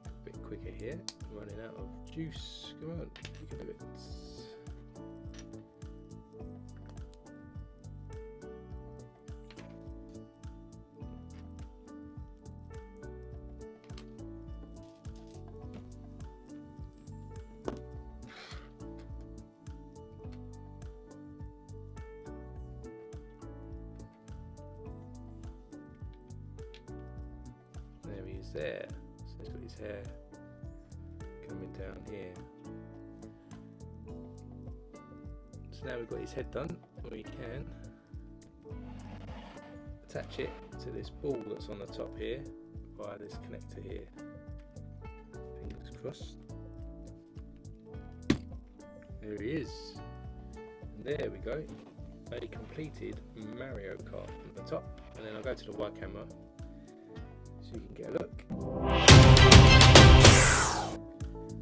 A bit quicker here, running out of juice. Come on, you can do it. there. So he's got his hair coming down here. So now we've got his head done, we can attach it to this ball that's on the top here via this connector here. Fingers crossed. There he is. And there we go. A completed Mario Kart from the top. And then I'll go to the wide camera so you can get a look.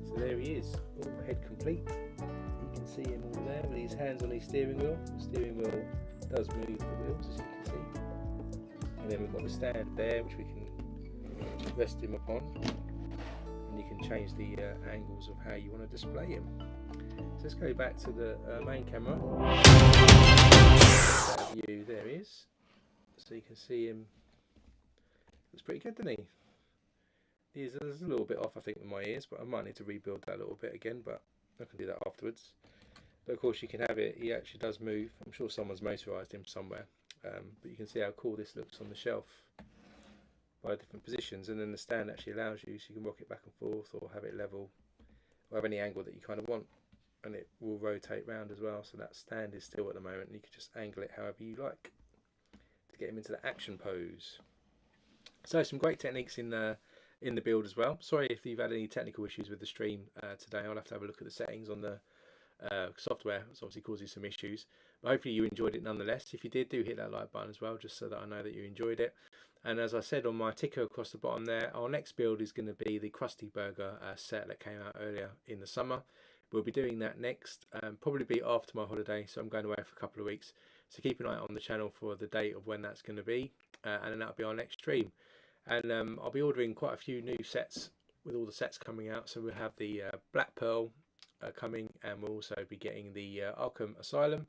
So there he is, all head complete. You can see him all there with his hands on his steering wheel. The steering wheel does move the wheels, as you can see. And then we've got the stand there which we can rest him upon, and you can change the angles of how you want to display him. So let's go back to the main camera. That view, there he is. So you can see him. Looks pretty good, doesn't he? There's a little bit off, I think, with my ears, but I might need to rebuild that a little bit again, but I can do that afterwards. But of course you can have it, he actually does move. I'm sure someone's motorised him somewhere. But you can see how cool this looks on the shelf by different positions, and then the stand actually allows you, so you can rock it back and forth or have it level or have any angle that you kind of want, and it will rotate round as well. So that stand is still at the moment, and you can just angle it however you like to get him into the action pose. So some great techniques in the build as well. Sorry if you've had any technical issues with the stream today. I'll have to have a look at the settings on the software. It's obviously causing some issues, but hopefully you enjoyed it nonetheless. If you did, do hit that like button as well, just so that I know that you enjoyed it. And as I said on my ticker across the bottom there, our next build is going to be the Krusty Burger set that came out earlier in the summer. We'll be doing that next, probably be after my holiday, so I'm going away for a couple of weeks. So keep an eye on the channel for the date of when that's going to be, and then that'll be our next stream. And I'll be ordering quite a few new sets with all the sets coming out. So we'll have the Black Pearl coming, and we'll also be getting the Arkham Asylum,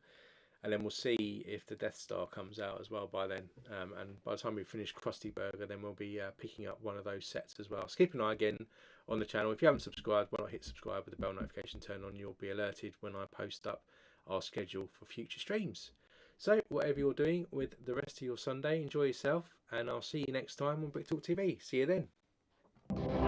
and then we'll see if the Death Star comes out as well by then. And by the time we finish Krusty Burger, then we'll be picking up one of those sets as well. So keep an eye again on the channel. If you haven't subscribed, why not hit subscribe with the bell notification turned on? You'll be alerted when I post up our schedule for future streams. So whatever you're doing with the rest of your Sunday, enjoy yourself, and I'll see you next time on Brick Talk TV. See you then.